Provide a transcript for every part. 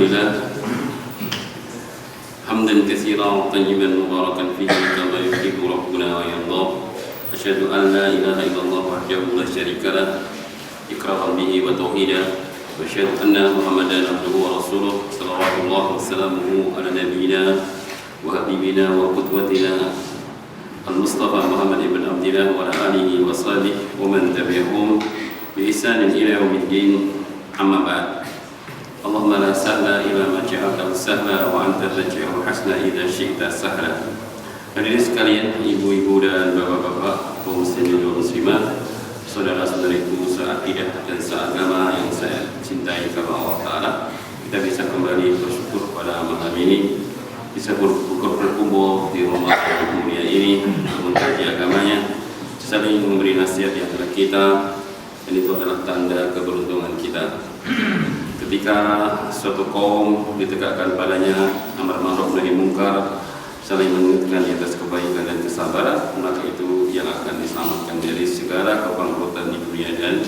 لله حمدا كثيرا طيبا مباركا فيه كما يحب ربنا ويرضى. أشهد أن لا إله إلا الله وحده لا شريك له إقرارا به وتوحيدا، وأشهد أن محمدا عبده ورسوله صلوات الله وسلامه على نبينا وحبيبنا وقدوتنا المصطفى محمد بن عبد الله وعلى آله وصحبه ومن تبعهم بإحسان إلى يوم الدين. أما بعد، اللهم لا سهل إلا ما جعلته سهلا وأنت تجعل الحسن إذا شئت سهلا. Hadirin sekalian, ibu-ibu dan bapak-bapak, kaum muslimin dan muslimat, saudara-saudariku seakidah dan seagama yang saya cintai karena Allah Ta'ala, kita bisa kembali bersyukur pada malam ini, bisa berkumpul di rumah yang mulia ini mengkaji agamanya, saling memberi nasihat di antara kita, dan itu adalah tanda keberuntungan kita. Ketika suatu kaum ditegakkan padanya amar ma'ruf nahi munkar, saling mengingatkan di atas kebaikan dan kesabaran, maka itu yang akan diselamatkan dari segala kebangkrutan di dunia dan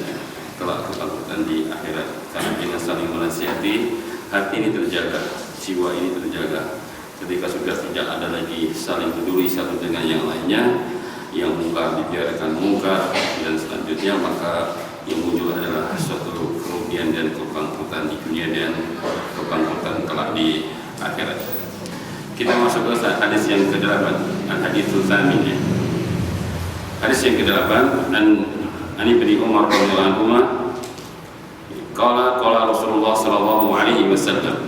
kelak kebangkrutan di akhirat. Karena kita saling menasihati, hati ini terjaga, jiwa ini terjaga. Ketika sudah tidak ada lagi saling peduli satu dengan yang lainnya, yang mungkar dibiarkan mungkar, dan selanjutnya maka yang muncul adalah suatu kerugian dan kebangkrutan di dunia dan kebangkrutan kelak di akhirat. Kita masuk ke hadis yang ke-8, hadis tsamin ya. Hadis yang ke-8, dan Ani bin Umar radhiyallahu anhu, qala Rasulullah sallallahu alaihi wasallam.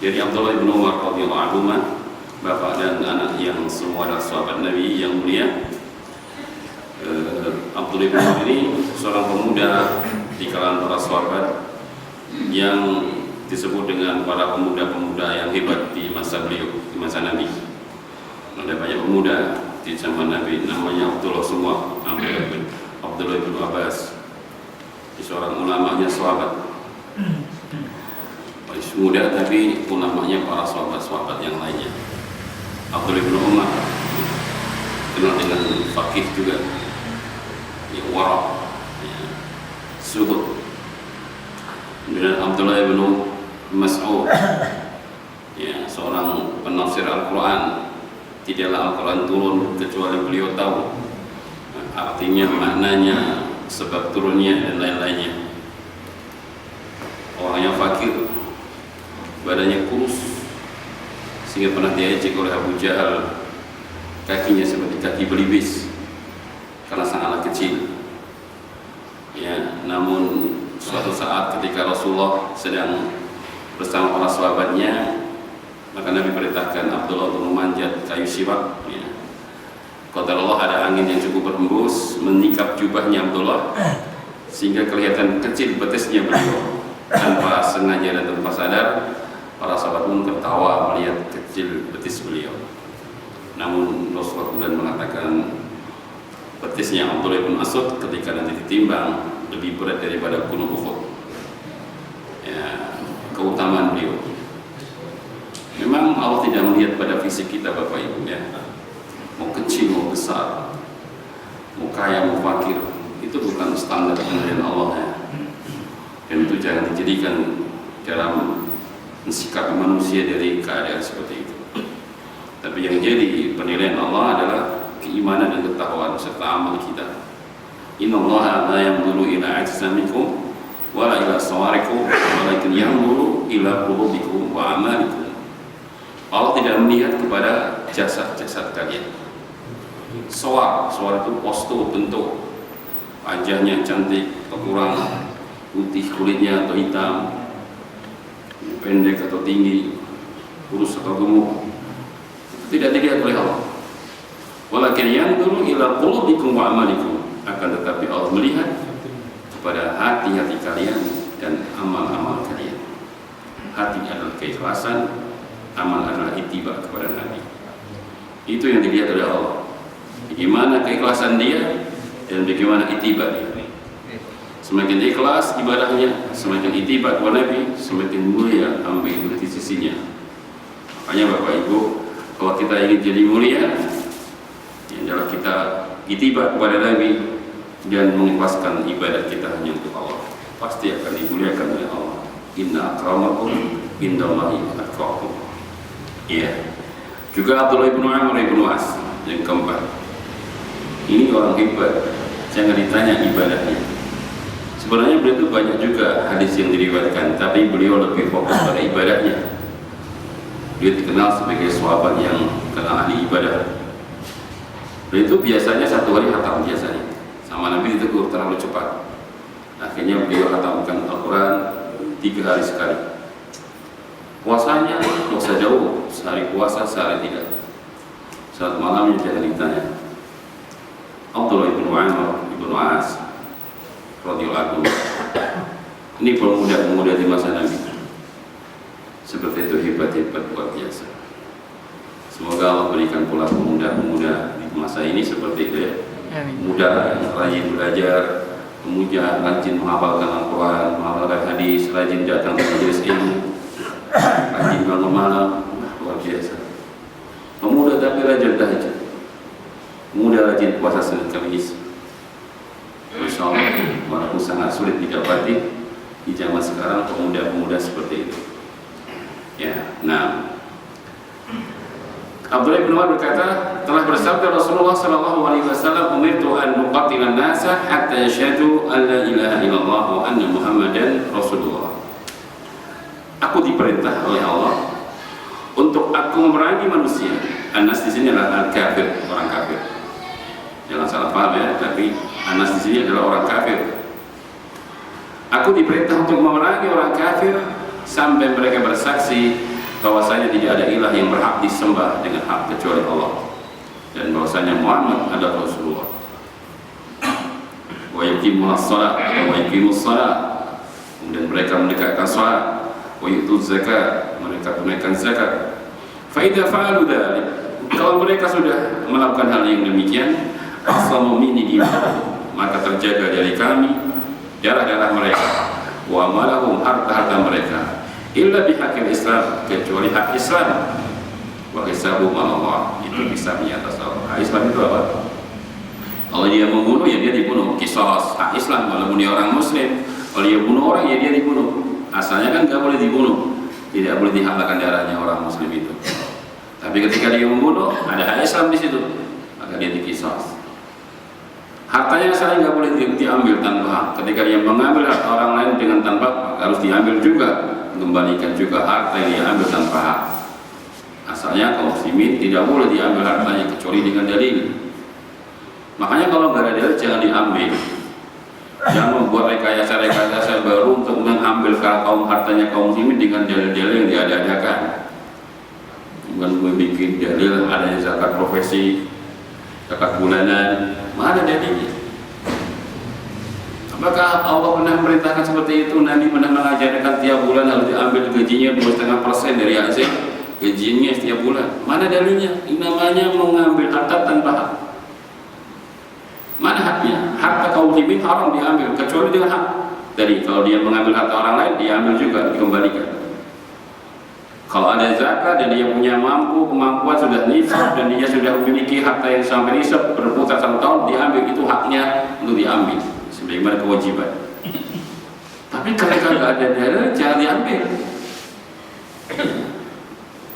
Jadi Abdullah bin Umar radhiyallahu anhu, bapak dan anak yang semua adalah sahabat Nabi yang mulia. Abdullah bin Umar ini seorang pemuda di kalangan para sahabat yang disebut dengan para pemuda-pemuda yang hebat di masa beliau, di masa Nabi. Ada banyak pemuda di zaman Nabi, namanya Abdullah semua, Abdullah bin Abbas, seorang ulamanya sahabat. Masih muda tapi ulamanya para sahabat-sahabat yang lainnya. Abdullah bin Umar kenal dengan faqih juga, yang wara, suhud. Dan Abdullah bin Mas'ud, ya, seorang penafsir Al-Quran. Tidaklah Al-Quran turun kecuali beliau tahu artinya, maknanya, sebab turunnya dan lain-lainnya. Orangnya fakir, badannya kurus, sehingga pernah diejek oleh Abu Jahal, kakinya seperti kaki belibis karena sangatlah kecil. Ya, namun suatu saat ketika Rasulullah sedang bersama para sahabatnya, maka Nabi perintahkan Abdullah untuk memanjat kayu siwak. Ya. Kata Allah, ada angin yang cukup berhembus menikap jubahnya Abdullah sehingga kelihatan kecil betisnya beliau. Tanpa sengaja dan tanpa sadar, para sahabat pun tertawa melihat kecil betis beliau. Namun Rasulullah kemudian mengatakan, betisnya Abdullah bin Mas'ud ketika nanti ditimbang lebih berat daripada gunung Uhud. Ya, keutamaan beliau. Memang Allah tidak melihat pada fisik kita, Bapak Ibu, ya. Mau kecil, mau besar, mau kaya, mau fakir, itu bukan standar penilaian Allah, ya. Dan itu jangan dijadikan dalam sikap manusia dari keadaan seperti itu. Tapi yang jadi penilaian Allah adalah keimanan dan ketakwaan serta amal kita. Innallaha la yanzuru ila ajsamikum wala ila sawarikum walakin yanzuru ila qulubikum wa amalikum. Allah tidak melihat kepada jasad-jasad kalian. Sawar itu postur, bentuk, wajahnya cantik atau kurang, putih kulitnya atau hitam, pendek atau tinggi, kurus atau gemuk. Tidak dilihat oleh Allah. Walakin yanzuru ila qulubikum wa amalikum. Akan tetapi Allah melihat kepada hati-hati kalian dan amal-amal kalian. Hati adalah keikhlasan, amal adalah ittiba kepada Nabi. Itu yang dilihat oleh Allah. Bagaimana keikhlasan dia dan bagaimana ittiba dia. Semakin ikhlas ibadahnya, semakin ittiba kepada Nabi, semakin mulia hamba itu di sisinya. Makanya Bapak Ibu, kalau kita ingin jadi mulia, adalah kita ittiba kepada Nabi dan mengikhlaskan ibadah kita hanya untuk Allah, pasti akan dimuliakan oleh Allah. Inna akramakum indallahi atqakum. Ya. Juga Abdullah bin Amr bin As yang keempat. Ini orang hebat, jangan ditanya ibadahnya. Sebenarnya beliau itu banyak juga hadis yang diriwayatkan, tapi beliau lebih fokus pada ibadahnya. Dia dikenal sebagai sahabat yang kenal ahli ibadah. Beliau itu biasanya satu hari khatam biasanya. Sama Nabi ditegur terlalu cepat. Akhirnya beliau khatamkan Al-Quran 3 hari sekali. Puasanya tidak usah jauh, sehari puasa, sehari tidak. Saat malamnya jangan ditanya. Abdullah bin Amr bin As radhiyallahu anhu. Ini pemuda-pemuda di masa Nabi. Seperti itu hebat-hebat luar biasa. Semoga Allah berikan pula pemuda-pemuda di masa ini seperti itu ya. Muda yang rajin belajar, pemuda rajin menghafalkan Al-Quran, menghafalkan hadis, rajin datang ke majelis ilmu, rajin bangun malam, luar biasa. Pemuda tapi rajin tahajud, pemuda rajin puasa Senin Kamis. Masya Allah, walaupun sangat sulit didapati di zaman sekarang pemuda-pemuda seperti itu. Ya, nah, Abdullah bin Umar berkata, telah bersabda Rasulullah SAW, umirtu an nuqatilan nasa hatta yashhadu an la ilaha illallah wa anna Muhammadan Rasulullah. Aku diperintah oleh Allah untuk aku memerangi manusia. Anas di sini adalah al-kafir, orang kafir. Jangan salah paham ya, tapi Anas di sini adalah orang kafir. Aku diperintah untuk memerangi orang kafir sampai mereka bersaksi bahwasanya tidak ada ilah yang berhak disembah dengan hak kecuali Allah, dan bahwasanya Muhammad adalah Rasulullah. Wa yuqimus shalah wa yuqimus shalah, kemudian mereka mendekatkan salat, wa yutuz zakat, mereka tunaikan zakat. Fa idza fa'alu dzalik, kalau mereka sudah melakukan hal yang demikian, aslamu minni dima'ahum, maka terjaga dari kami darah-darah mereka, wa malahum harta-harta mereka, illa bihaqil Islam, kecuali hak Islam. Wa hisabu Allah, itu hisabnya atas Allah. Hak Islam itu apa? Kalau dia membunuh ya dia dibunuh, qisas, hak Islam. Walaupun dia orang muslim, kalau dia bunuh orang ya dia dibunuh. Asalnya kan nggak boleh dibunuh, tidak boleh dihalalkan darahnya orang muslim itu. Tapi ketika dia membunuh, ada hak Islam di situ, maka dia diqisas. Hartanya asalnya nggak boleh diambil tanpa hak. Ketika dia mengambil harta orang lain dengan tanpa hak, harus diambil juga, kembalikan juga harta yang diambil tanpa hak. Asalnya kaum muslimin tidak boleh diambil hartanya kecuali dengan dalil. Makanya kalau nggak ada dalil jangan diambil. Jangan membuat rekayasa baru untuk mengambil kaum hartanya kaum muslimin dengan dalil-dalil yang diadakan. Bukan membuat dalil adanya zakat profesi, zakat bulanan, mana dalilnya? Apakah Allah pernah memerintahkan seperti itu? Nabi pernah mengajarkan tiap bulan harus diambil gajinya 2,5% dari hasil gajinya setiap bulan? Mana dalilnya? Ini namanya mengambil harta tanpa hak. Mana haknya? Harta kaum muslimin haram diambil kecuali dengan hak. Jadi kalau dia mengambil harta orang lain, diambil juga, dikembalikan. Kalau ada zakat dan dia punya kemampuan sudah nisab dan dia sudah memiliki harta yang sampai nisab berputar 1 tahun, diambil, itu haknya untuk diambil sebagaimana kewajiban. Tapi kalau nggak ada dalil, jangan diambil.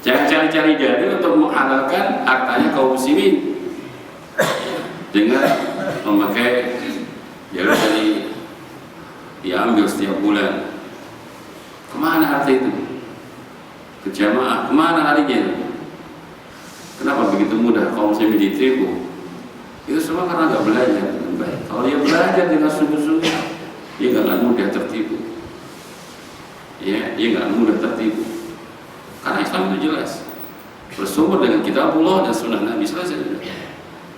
Jangan cari-cari dalil untuk menghalalkan hartanya kaum muslimin dengan memakai dalil dari diambil setiap bulan. Kemana harta itu? Ke jamaah, kemana harinya? Kenapa begitu mudah kaum muslimin ditipu? Itu semua karena nggak belajar dengan baik. Kalau dia belajar dengan sungguh-sungguh, dia nggak mudah tertipu. Ya, dia nggak mudah tertipu. Karena Islam itu jelas, bersumber dengan kitabullah dan sunnah Nabi selesai.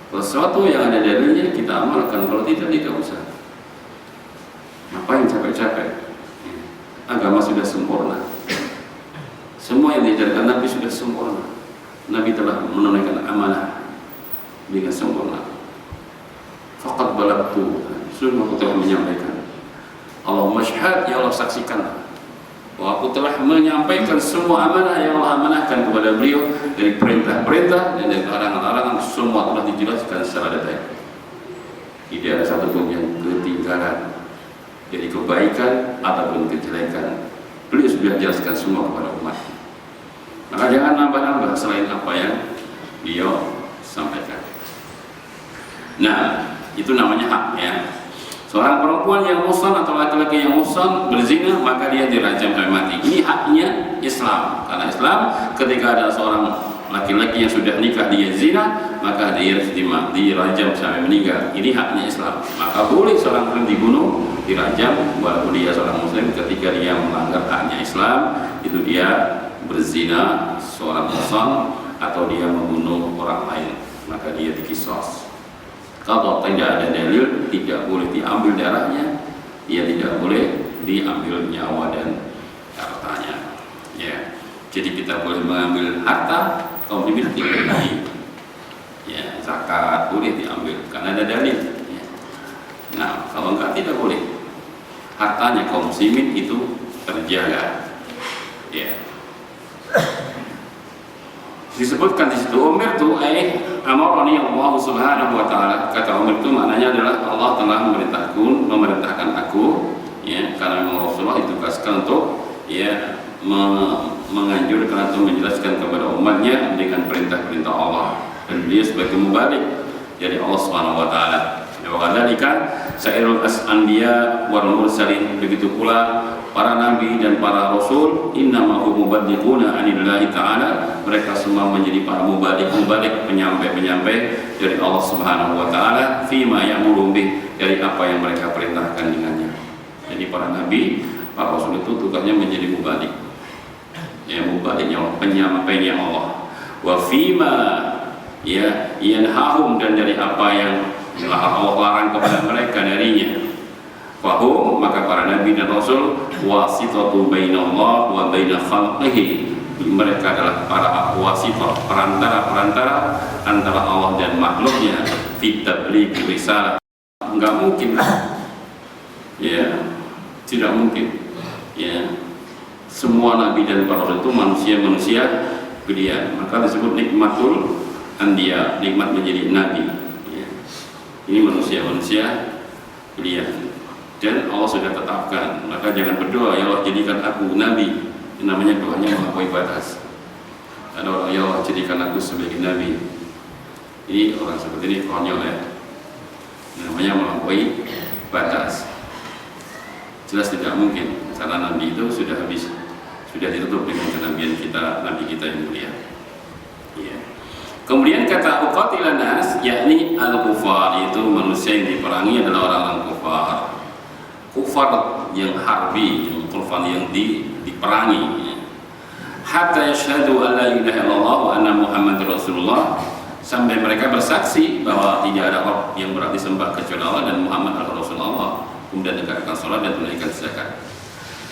Kalau sesuatu yang ada dalilnya kita amalkan, kalau tidak usah. Ngapain capek-capek? Agama sudah sempurna. Semua yang diajarkan Nabi sudah sempurna. Nabi telah menunaikan amanah dengan sempurna. Faqad balagtu, sungguh aku telah menyampaikan. Allahumma syahad, ya Allah saksikan bahwa aku telah menyampaikan semua amanah yang Allah amanahkan kepada beliau, dari perintah-perintah dan dari larangan-larangan, semua telah dijelaskan secara detail. Tidak ada satupun yang ketinggalan, jadi kebaikan ataupun kejelekan, beliau sudah jelaskan semua kepada umat. Maka jangan nambah-nambah selain apa yang beliau sampaikan. Nah, itu namanya hak ya. Seorang perempuan yang muhsan atau laki-laki yang muhsan berzina, maka dia dirajam sampai mati. Ini haknya Islam. Karena Islam ketika ada seorang laki-laki yang sudah nikah dia zina, maka dia dirajam sampai meninggal. Ini haknya Islam. Maka boleh seorang muslim dibunuh, dirajam walaupun dia seorang muslim ketika dia melanggar haknya Islam, itu dia berzina seorang muhsan atau dia membunuh orang lain, maka dia dikisos. Kalau tidak ada dalil, tidak boleh diambil darahnya, dia tidak boleh diambil nyawa dan hartanya. Ya, jadi kita boleh mengambil harta kaum muslimin tidak boleh. Ya, zakat boleh diambil karena ada dalil. Ya. Nah, kalau enggak tidak boleh. Hartanya kaum muslimin itu terjaga. Ya. Disebutkan di situ Umar tu amarani Allah Subhanahu wa taala. Kata Umar itu maknanya adalah Allah telah memerintahkan aku ya, karena memang Rasulullah ditugaskan untuk ya menganjurkan atau menjelaskan kepada umatnya dengan perintah-perintah Allah, dan beliau sebagai mubalik dari Allah Subhanahu wa taala. Wakadzalika sairul anbiya wal mursalin, begitu pula para nabi dan para rasul, innamahum muballighuna anillahi ta'ala, mereka semua menjadi para mubalik penyampai dari Allah Subhanahu wa taala, fima ya'muru bih, dari apa yang mereka perintahkan dengannya. Jadi para nabi, para rasul itu tugasnya menjadi mubalik. Ya, mubaliknya Allah, penyampainya Allah. Wa fima ya yanhahum, dan dari apa yang Allah larang kepada mereka darinya. Fahum, maka para nabi dan rasul wasitatu bainallah wa baina khalqihi, mereka adalah para wasitah, perantara antara Allah dan makhluknya, fi tabligh risalah. Enggak mungkin ya, tidak mungkin ya, semua nabi dan para rasul itu manusia pilihan, maka disebut nikmatul anbiya, nikmat menjadi nabi ya. Ini manusia pilihan, dan Allah sudah tetapkan. Maka jangan berdoa, ya Allah jadikan aku nabi. Ini namanya doanya melampaui batas. Ada orang, ya Allah jadikan aku sebagai nabi. Ini orang seperti ini konyol ya. Ini namanya melampaui batas. Jelas tidak mungkin, karena nabi itu sudah habis, sudah ditutup dengan kenabian kita, nabi kita yang mulia ya. Kemudian kata uqatilan nas, yakni al-kufar, yaitu manusia yang diperangi adalah orang-orang kufar yang harbi, yang kufar yang diperangi, hatta yashhadu an la ilaha illallah wa anna muhammadar rasulullah, sampai mereka bersaksi bahwa tidak ada Rabb yang berhak disembah kecuali Allah dan Muhammad adalah Rasulullah, kemudian menegakkan salat dan menunaikan zakat.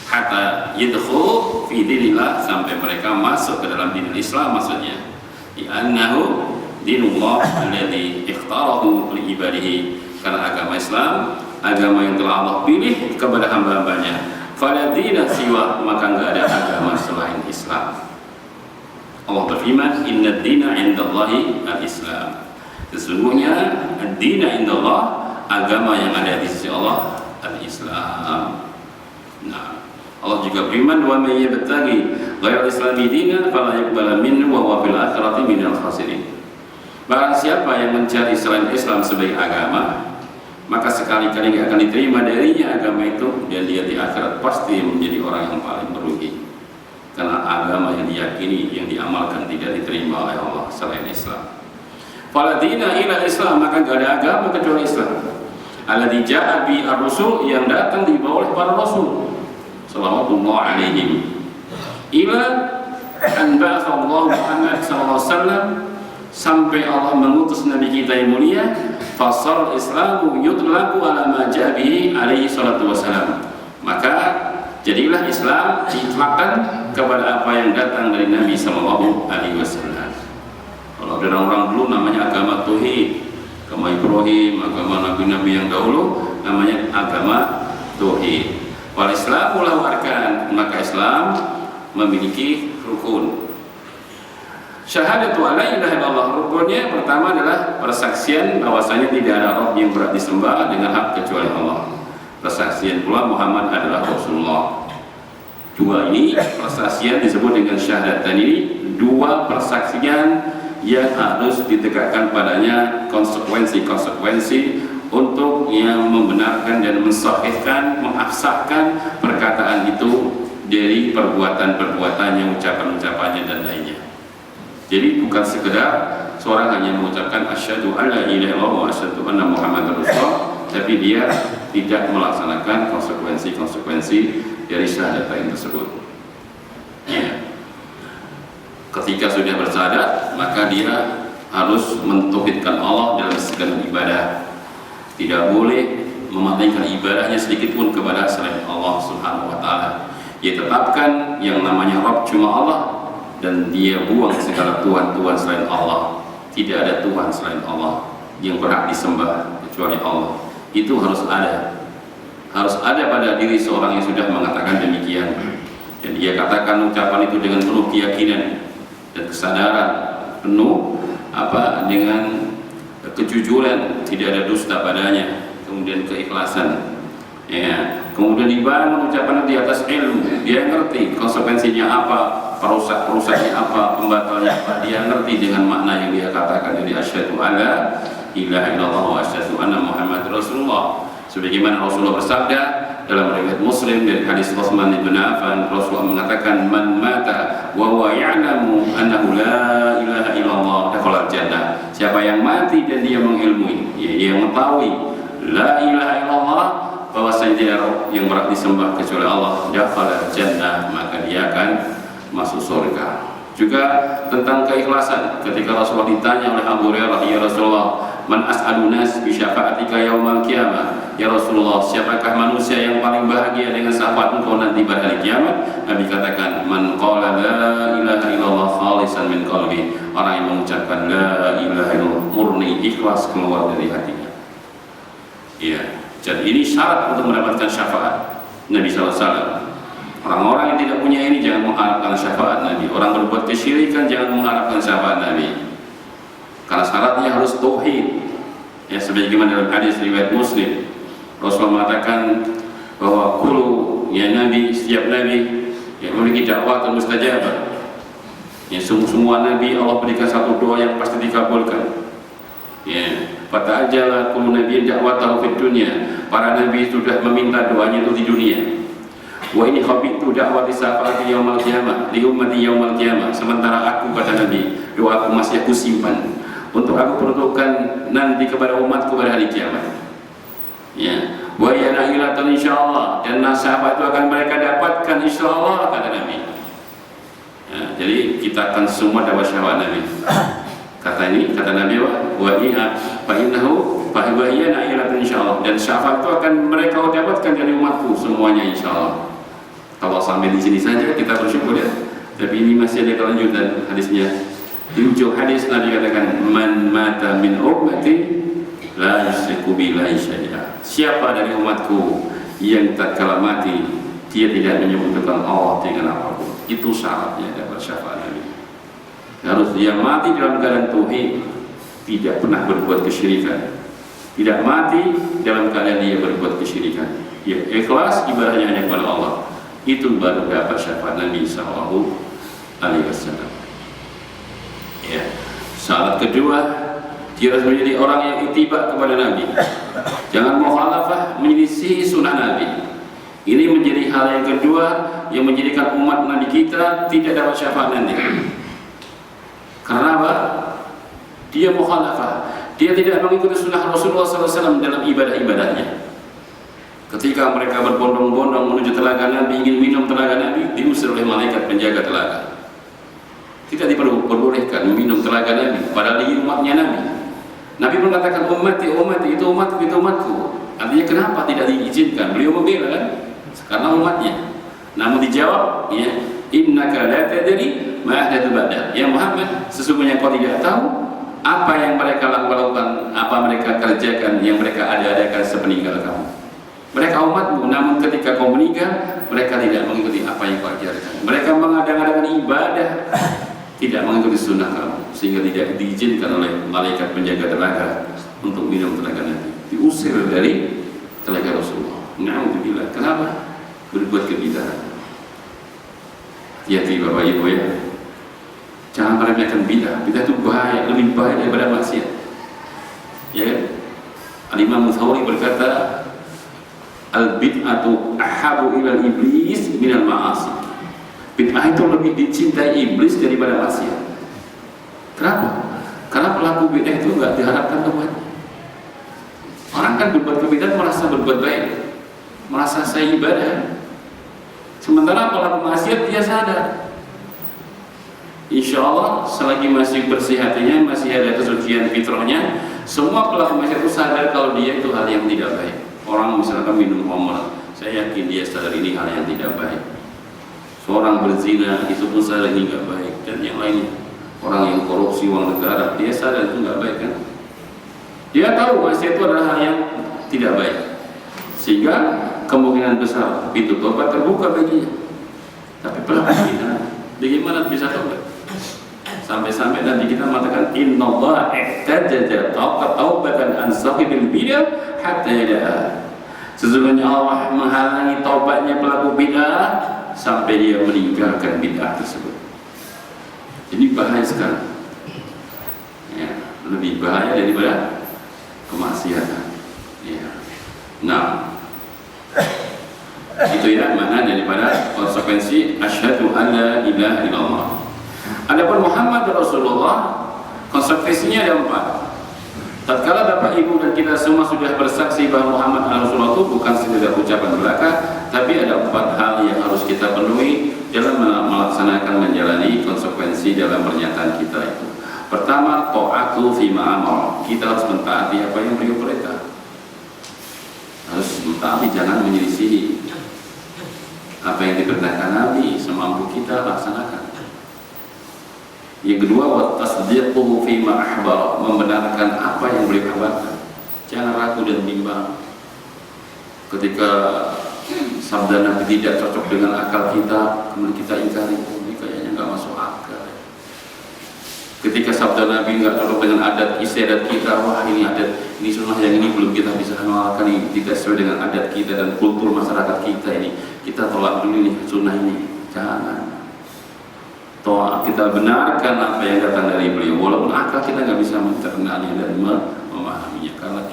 Hatta yadkhulu fi dinillah, sampai mereka masuk ke dalam dinul Islam, maksudnya annahu dinullah alladzi ikhtarahu li ibadihi, karena agama Islam agama yang telah Allah pilih kepada hamba-hambanya. Fala dina siwa, maka enggak ada agama selain Islam. Allah berfirman, inna dina indallahi al-Islam, sesungguhnya ad-dina indallah, agama yang ada di sisi Allah al-Islam. Nah, Allah juga berfirman, wa may yabtaghi ghairal islami dinan fala yuqbal minhu wa huwa fil akhirati minal khasirin. Barang siapa yang mencari selain Islam sebagai agama, maka sekali-kali tidak akan diterima darinya agama itu, dan dia di akhirat pasti menjadi orang yang paling merugi. Karena agama yang diyakini, yang diamalkan tidak diterima oleh Allah selain Islam. Fala dina ila Islam, maka tidak ada agama kecuali Islam. Alladzi ja'a bi ar-rusul, yang datang dibawa oleh para rasul sallallahu alaihim, ila an ba'atha Allah Muhammad sallallahu alaihi wasallam, sampai Allah mengutus Nabi kita yang mulia. Fasal Islamu yutlaku ala ma ja'a bihi alaihi salatu wassalam, maka jadilah Islam diitlakkan kepada apa yang datang dari Nabi sallallahu alaihi wasallam. Kalau ada orang dulu namanya agama tauhid, agama Ibrahim, agama nabi-nabi yang dahulu namanya agama tauhid. Wal Islamu lahu arkan, maka Islam memiliki rukun. Syahadatu alla ilaha illallah, rukunnya pertama adalah persaksian bahwasanya tidak ada Rabb yang berhak disembah dengan hak kecuali Allah. Persaksian pula Muhammad adalah Rasulullah. Dua ini persaksian disebut dengan syahadat, dan ini dua persaksian yang harus ditegakkan padanya konsekuensi untuk yang membenarkan dan mensahihkan, mengabsahkan perkataan itu dari perbuatan-perbuatannya, ucapan-ucapannya dan lainnya. Jadi bukan sekedar seorang hanya mengucapkan asyhadu an la ilaha illallah wa asyhadu anna muhammadar rasulullah, tapi dia tidak melaksanakan konsekuensi dari syahadatain tersebut. Ya. Ketika sudah bersyahadat, maka dia harus mentauhidkan Allah dalam segala ibadah. Tidak boleh mematihkan ibadahnya sedikit pun kepada selain Allah Subhanahu wa taala. Dia tetapkan yang namanya Rabb cuma Allah, dan dia buang segala tuhan-tuhan selain Allah. Tidak ada Tuhan selain Allah yang berhak disembah kecuali Allah. Itu harus ada pada diri seorang yang sudah mengatakan demikian, dan dia katakan ucapan itu dengan penuh keyakinan dan kesadaran penuh dengan kejujuran, tidak ada dusta padanya, kemudian keikhlasan, ya. Kemudian dibangun ucapan di atas ilmu, dia ngerti konsekuensinya apa, perusaknya apa, pembatalnya apa, dia ngerti dengan makna yang dia katakan. Jadi asyhadu alla ilaha illallah wa asyhadu anna muhammadar rasulullah, sebagaimana Rasulullah bersabda dalam riwayat Muslim dari hadis Utsman bin Affan, Rasulullah mengatakan man mata wa huwa ya'lamu annahu la ilaha illallah dakhala jannah. Siapa yang mati dan dia mengilmui, dia mengetahui la ilaha illallah, bahwasanya tidak ada yang berhak disembah kecuali Allah, dakhala jannah, maka dia akan masuk surga. Juga tentang keikhlasan, ketika Rasulullah ditanya oleh Abu Hurairah, ya Rasulullah, man as'adun nas bi syafa'atika yaumal qiyamah, ya Rasulullah, siapakah manusia yang paling bahagia dengan syafaat engkau nanti pada hari kiamat? Nabi katakan, man qala la ilaha illallah khalisan min qalbi, orang yang mengucapkan la ilaha illallah murni, ikhlas keluar dari hatinya. Iya, jadi ini syarat untuk mendapatkan syafaat Nabi SAW. Orang-orang yang tidak punya ini jangan mengharapkan syafaat Nabi. Orang berbuat kesyirikan jangan mengharapkan syafaat Nabi, karena syaratnya harus tauhid. Ya, sebagaimana dalam hadis riwayat Muslim, Rasulullah mengatakan bahwa kullu, ya Nabi, setiap Nabi yang memiliki dakwah mustajabah. Ya, semua Nabi Allah berikan satu doa yang pasti dikabulkan. Ya, pada ajalah kullu nabiyin da'watahu fid dunya. Para Nabi sudah meminta doanya itu di dunia. Wa ini khabitu da'wati syafaati yaumal qiyamah li ummati yaumal qiyamah. Sementara aku, kata Nabi, doaku masih aku simpan untuk aku peruntukkan nanti kepada umatku pada hari kiamat. Ya, wa ya na'ilatan insyaallah, dan syafaat itu akan mereka dapatkan insyaallah, kata Nabi. Ya, jadi kita akan semua dapat syafaat Nabi. Kata Nabi, wa iya fa innahu fa hiya na'ilatan insyaallah, dan syafaat itu akan mereka dapatkan dari umatku semuanya insyaallah. Kalau sampai di sini saja kita bersyukur ya. Tapi ini masih ada kelanjutan hadisnya. Di ujung hadis Nabi katakan, man mata min ummati la yusyriku billahi syai'a. Siapa dari umatku yang tatkala mati dia tidak menyekutukan Allah dengan apapun, itu syaratnya dapat syafaat Nabi. Harus dia mati dalam keadaan tauhid, tidak pernah berbuat kesyirikan. Tidak mati dalam keadaan dia berbuat kesyirikan. Ya, ikhlas ibadahnya hanya kepada Allah. Itu baru dapat syafaat Nabi sallallahu alaihi wasallam. Ya. Syarat kedua, dia harus menjadi orang yang ittiba kepada Nabi. Jangan mukhalafah, menyelisih sunnah Nabi. Ini menjadi hal yang kedua yang menjadikan umat Nabi kita tidak dapat syafaat nanti. Karena apa? Dia mukhalafah. Dia tidak mengikuti sunnah Rasulullah SAW dalam ibadah-ibadahnya. Ketika mereka berbondong-bondong menuju telaga Nabi, ingin minum telaga Nabi, diusir oleh malaikat penjaga telaga. Tidak diperbolehkan minum telaga Nabi, padahal di umatnya Nabi. Nabi mengatakan ummati, itu umatku, itu umatku. Artinya kenapa tidak diizinkan? Beliau membela kan? Karena umatnya. Namun dijawab, ya, innaka la tadri ma ahdatsu ba'dak. Ya Muhammad, sesungguhnya kau tidak tahu apa yang mereka lakukan, apa mereka kerjakan, yang mereka ada-adakan sepeninggal kamu. Mereka umatmu, namun ketika kau meninggal, mereka tidak mengikuti apa yang kau ajarkan. Mereka mengadakan ibadah, tidak mengikuti sunnah kamu, sehingga tidak diizinkan oleh malaikat penjaga telaga untuk minum telaga Nabi. Diusir dari telaga Rasulullah. Na'udzubillah. Kenapa? Berbuat kebidahan. Hati-hati Bapak Ibu ya. Jangan meremehkan bid'ah. Bid'ah itu bahaya, lebih bahaya daripada maksiat. Ya kan? Al-Imam Thawri berkata, al-bid'atu ahabu ilal iblis minal ma'asi. Bid'ah itu lebih dicintai iblis daripada maksiat. Kenapa? Karena pelaku bid'ah itu nggak diharapkan tobatnya. Orang kan berbuat kebid'ahan merasa berbuat baik, merasa saya ibadah. Sementara pelaku maksiat dia sadar. Insya Allah selagi masih bersih hatinya, masih ada kesucian fitrahnya, semua pelaku maksiat itu sadar kalau dia itu hal yang tidak baik. Orang misalkan minum khamr, saya yakin dia sadar ini hal yang tidak baik. Seorang berzina itu pun sadar ini nggak baik, dan yang lainnya. Orang yang korupsi uang negara, dia sadar itu nggak baik kan? Dia tahu maksiat itu adalah hal yang tidak baik, sehingga kemungkinan besar pintu tobat terbuka baginya. Tapi pelaku bid'ah, bagaimana bisa tobat? Sampai-sampai nanti kita mengatakan innallaha ihtajaja taubatan an sahibil bid'ah hatta yada'a. Sesungguhnya Allah menghalangi taubatnya pelaku bid'ah sampai dia meninggalkan bid'ah tersebut. Ini bahaya sekali. Ya, lebih bahaya daripada kemaksiatan. Ya. Nah, itu ya mana daripada konsekuensi asyhadu an la ilaha illallah. Adapun Muhammad Rasulullah, konsekuensinya ada 4. Tatkala Bapak Ibu dan kita semua sudah bersaksi bahwa Muhammad Rasulullah itu bukan sekedar ucapan belaka, tapi ada 4 hal yang harus kita penuhi dalam melaksanakan menjalani konsekuensi dalam pernyataan kita itu. Pertama, ta'atu fima amar. Kita harus mentaati apa yang beliau perintah. Harus mentaati, jangan menyelisihi apa yang diperintahkan Nabi, semampu kita laksanakan. Yang kedua, wa tasdiquhu fima akhbara, membenarkan apa yang beliau kabarkan. Jangan ragu dan bimbang ketika sabda Nabi tidak cocok dengan akal kita, kemudian kita ingkari, ini kayaknya nggak masuk akal. Ketika sabda Nabi nggak cocok dengan adat istiadat kita, wah ini adat, ini sunnah yang ini belum kita bisa amalkan, ini tidak sesuai dengan adat kita dan kultur masyarakat kita ini, kita tolak dulu nih sunnah ini. Jangan. Toh kita benarkan apa yang datang dari beliau, walaupun akal kita nggak bisa mencernanya dan memahaminya, karena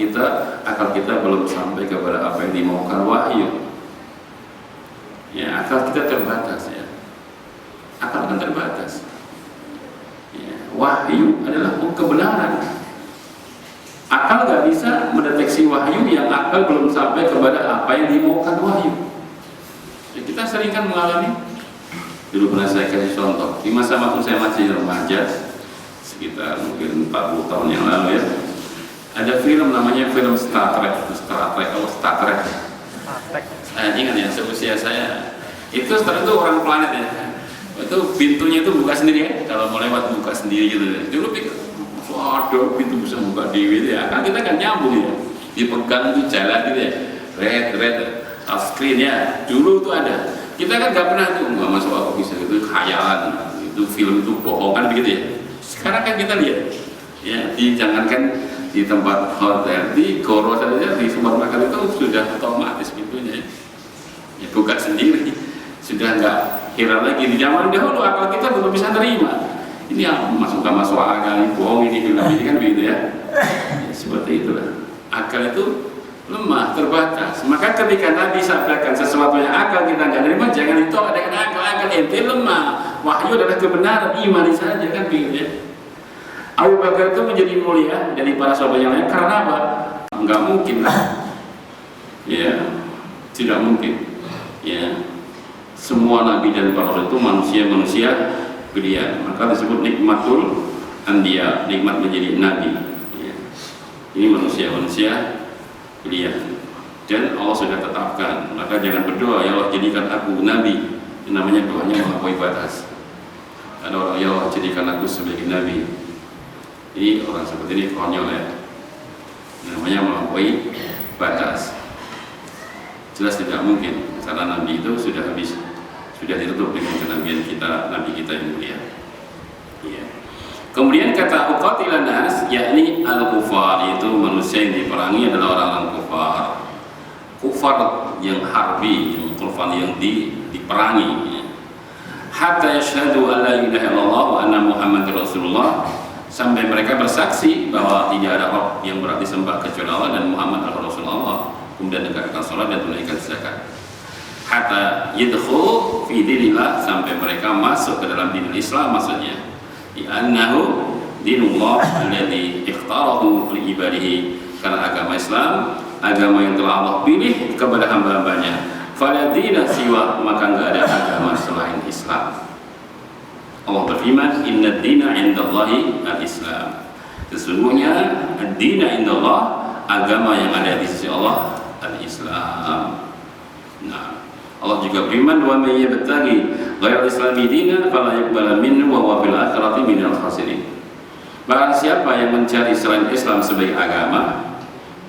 akal kita belum sampai kepada apa yang dimaukan wahyu. Ya, akal kita terbatas ya. Akal kan terbatas. Ya, wahyu adalah kebenaran. Akal nggak bisa mendeteksi wahyu yang akal belum sampai kepada apa yang dimaukan wahyu. Ya, kita sering kan mengalami. Dulu pernah saya kasih contoh, di masa waktu saya masih remaja, sekitar mungkin 40 tahun yang lalu ya, ada film namanya film Star Trek. Saya ingat ya, seusia saya itu Star itu orang planet ya, itu pintunya itu buka sendiri ya, kalau mau lewat buka sendiri gitu. Dulu pikir, waduh pintu bisa buka dewi ya, kan kita kan nyambung ya, dipegang itu jalan gitu ya, red screen ya, dulu itu ada. Kita kan gak pernah tuh, nggak masuk aku bisa gitu, khayalan, itu film itu bohong kan begitu ya. Sekarang kan kita lihat, ya, jangankan di tempat hotel, di goro saja, di supermarket itu sudah otomatis pintunya, ya buka sendiri, sudah nggak heran lagi. Di zaman dahulu akal kita belum bisa terima, ini yang masuk akal, ini bohong, ini film ini kan begitu ya. Ya seperti itulah, akal itu lemah, terbatas. Maka ketika Nabi sabdakan sesuatu yang akal kita nggak terima, jangan ditolak dengan akal ente lemah. Wahyu adalah kebenaran, imani saja kan begitu ya. Abu Bakar itu menjadi mulia dari para sahabat yang lain karena apa? Nggak mungkin, ya, tidak mungkin. Ya, semua Nabi dan para rasul itu manusia pilihan. Maka disebut nikmatul anbiya, nikmat menjadi Nabi. Ya. Ini manusia pilihan, dan Allah sudah tetapkan. Maka jangan berdoa ya Allah jadikan aku nabi, yang namanya doanya melampaui batas. Ada orang ya Allah jadikan aku sebagai nabi, ini orang seperti ini konyol ya, namanya melampaui batas. Jelas tidak mungkin, karena nabi itu sudah habis, sudah ditutup dengan kenabian kita, nabi kita yang mulia ya. Kemudian kata uqatilan nas, yakni al-kufar, yaitu manusia yang diperangi adalah orang-orang kufar yang harbi, yang kufar yang diperangi. hatta yashhadu an la ilaha illallah wa anna Muhammadar Rasulullah, sampai mereka bersaksi bahwa tidak ada Rabb yang berhak disembah kecuali Allah dan Muhammad adalah Rasulullah, kemudian menegakkan salat dan tunaikan zakat. Hatta yadkhulu fi dinillah, sampai mereka masuk ke dalam dinul Islam, maksudnya annahu dinullah alladzi ikhtarahu li ibadihi, karena agama Islam agama yang telah Allah pilih kepada hamba-hambanya. Fala dina siwa, maka enggak ada agama selain Islam. Allah berfirman, inna dina indallahi al-Islam. Sesungguhnya ad-dina indallah, agama yang ada di sisi Allah, al-Islam. Nah, Allah juga berfirman, wa may yabtaghi ghairal islami dinan fala yuqbala minhu wa huwa fil akhirati minal khasirin. Barang siapa yang mencari selain Islam sebagai agama,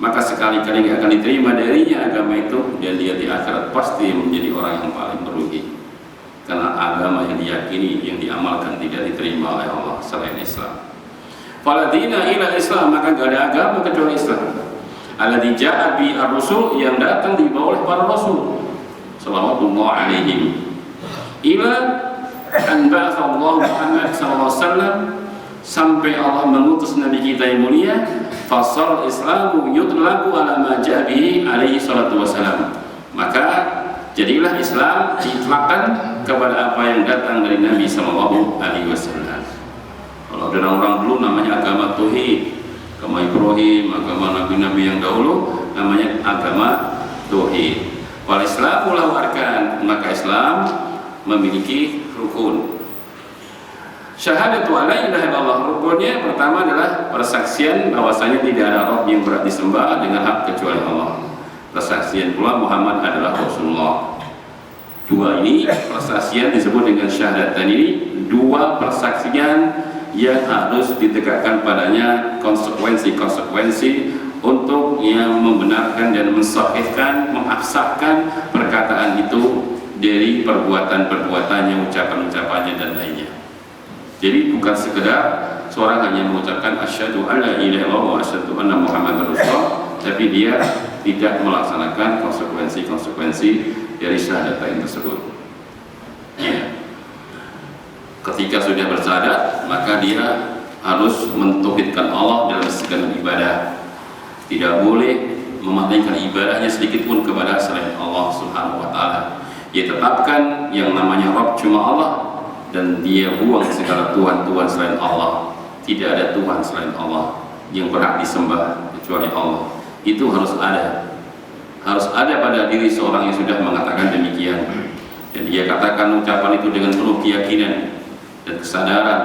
maka sekali-kali tidak akan diterima darinya agama itu, dan dia di akhirat pasti menjadi orang yang paling merugi, karena agama yang diyakini, yang diamalkan tidak diterima oleh Allah selain Islam. Fala dina ila Islam, maka tidak ada agama kecuali Islam. Alladzi ja'a bi ar-rusul, yang datang dibawa oleh para rasul sallallahu alaihim, ila an ba'atha Allah Muhammad sallallahu alaihi wasallam, sampai Allah mengutus Nabi kita yang mulia. Fasal Islamu yutlaku ala ma ja'a bihi alaihi salatu wassalam, maka jadilah Islam diitlakkan kepada apa yang datang dari Nabi sallallahu alaihi wasallam. Kalau ada orang dulu namanya agama tauhid, agama Ibrahim, agama nabi-nabi yang dahulu namanya agama tauhid. Wal Islamu lahu arkan, maka Islam memiliki rukun. Syahadatu an la ilaha illallah, rukunnya pertama adalah persaksian bahwasanya tidak ada Rabb yang berhak disembah dengan hak kecuali Allah. Persaksian pula Muhammad adalah Rasulullah. Dua ini persaksian disebut dengan syahadat, dan ini dua persaksian yang harus ditegakkan padanya konsekuensi-konsekuensi untuk yang membenarkan dan mensahihkan, mengabsahkan perkataan itu dari perbuatan-perbuatannya, ucapan-ucapannya dan lainnya. Jadi bukan sekedar seorang hanya mengucapkan asyhadu an la ilaha illallah wa asyhadu anna Muhammadar Rasulullah, tapi dia tidak melaksanakan konsekuensi-konsekuensi dari syahadatain tersebut. Ya. Ketika sudah bersyahadat, maka dia harus mentauhidkan Allah dalam segala ibadah. Tidak boleh memalingkan ibadahnya sedikit pun kepada selain Allah Subhanahu wa taala. Dia tetapkan yang namanya Rabb cuma Allah, dan dia buang segala Tuhan-Tuhan selain Allah. Tidak ada Tuhan selain Allah yang berhak disembah kecuali Allah. Itu harus ada pada diri seorang yang sudah mengatakan demikian, dan dia katakan ucapan itu dengan penuh keyakinan dan kesadaran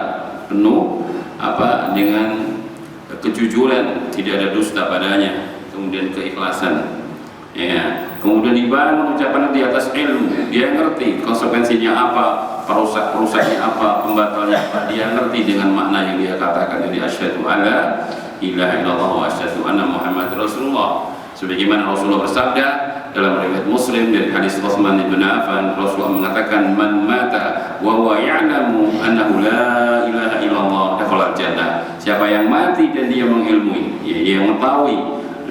penuh, dengan kejujuran, tidak ada dusta padanya, kemudian keikhlasan, ya. Kemudian dibangun ucapan di atas ilmu, dia ngerti konsekuensinya apa, perusak-perusaknya apa, pembatalnya apa, dia ngerti dengan makna yang dia katakan. Jadi asyhadu alla ilaha illallah wa asyhadu anna Muhammadar Rasulullah. Sebagaimana Rasulullah bersabda dalam riwayat Muslim dari hadis Utsman bin Affan, Rasulullah mengatakan, man mata wa huwa ya'lamu annahu la ilaha illallah dakhala jannah. Siapa yang mati dan dia mengilmui, dia mengetahui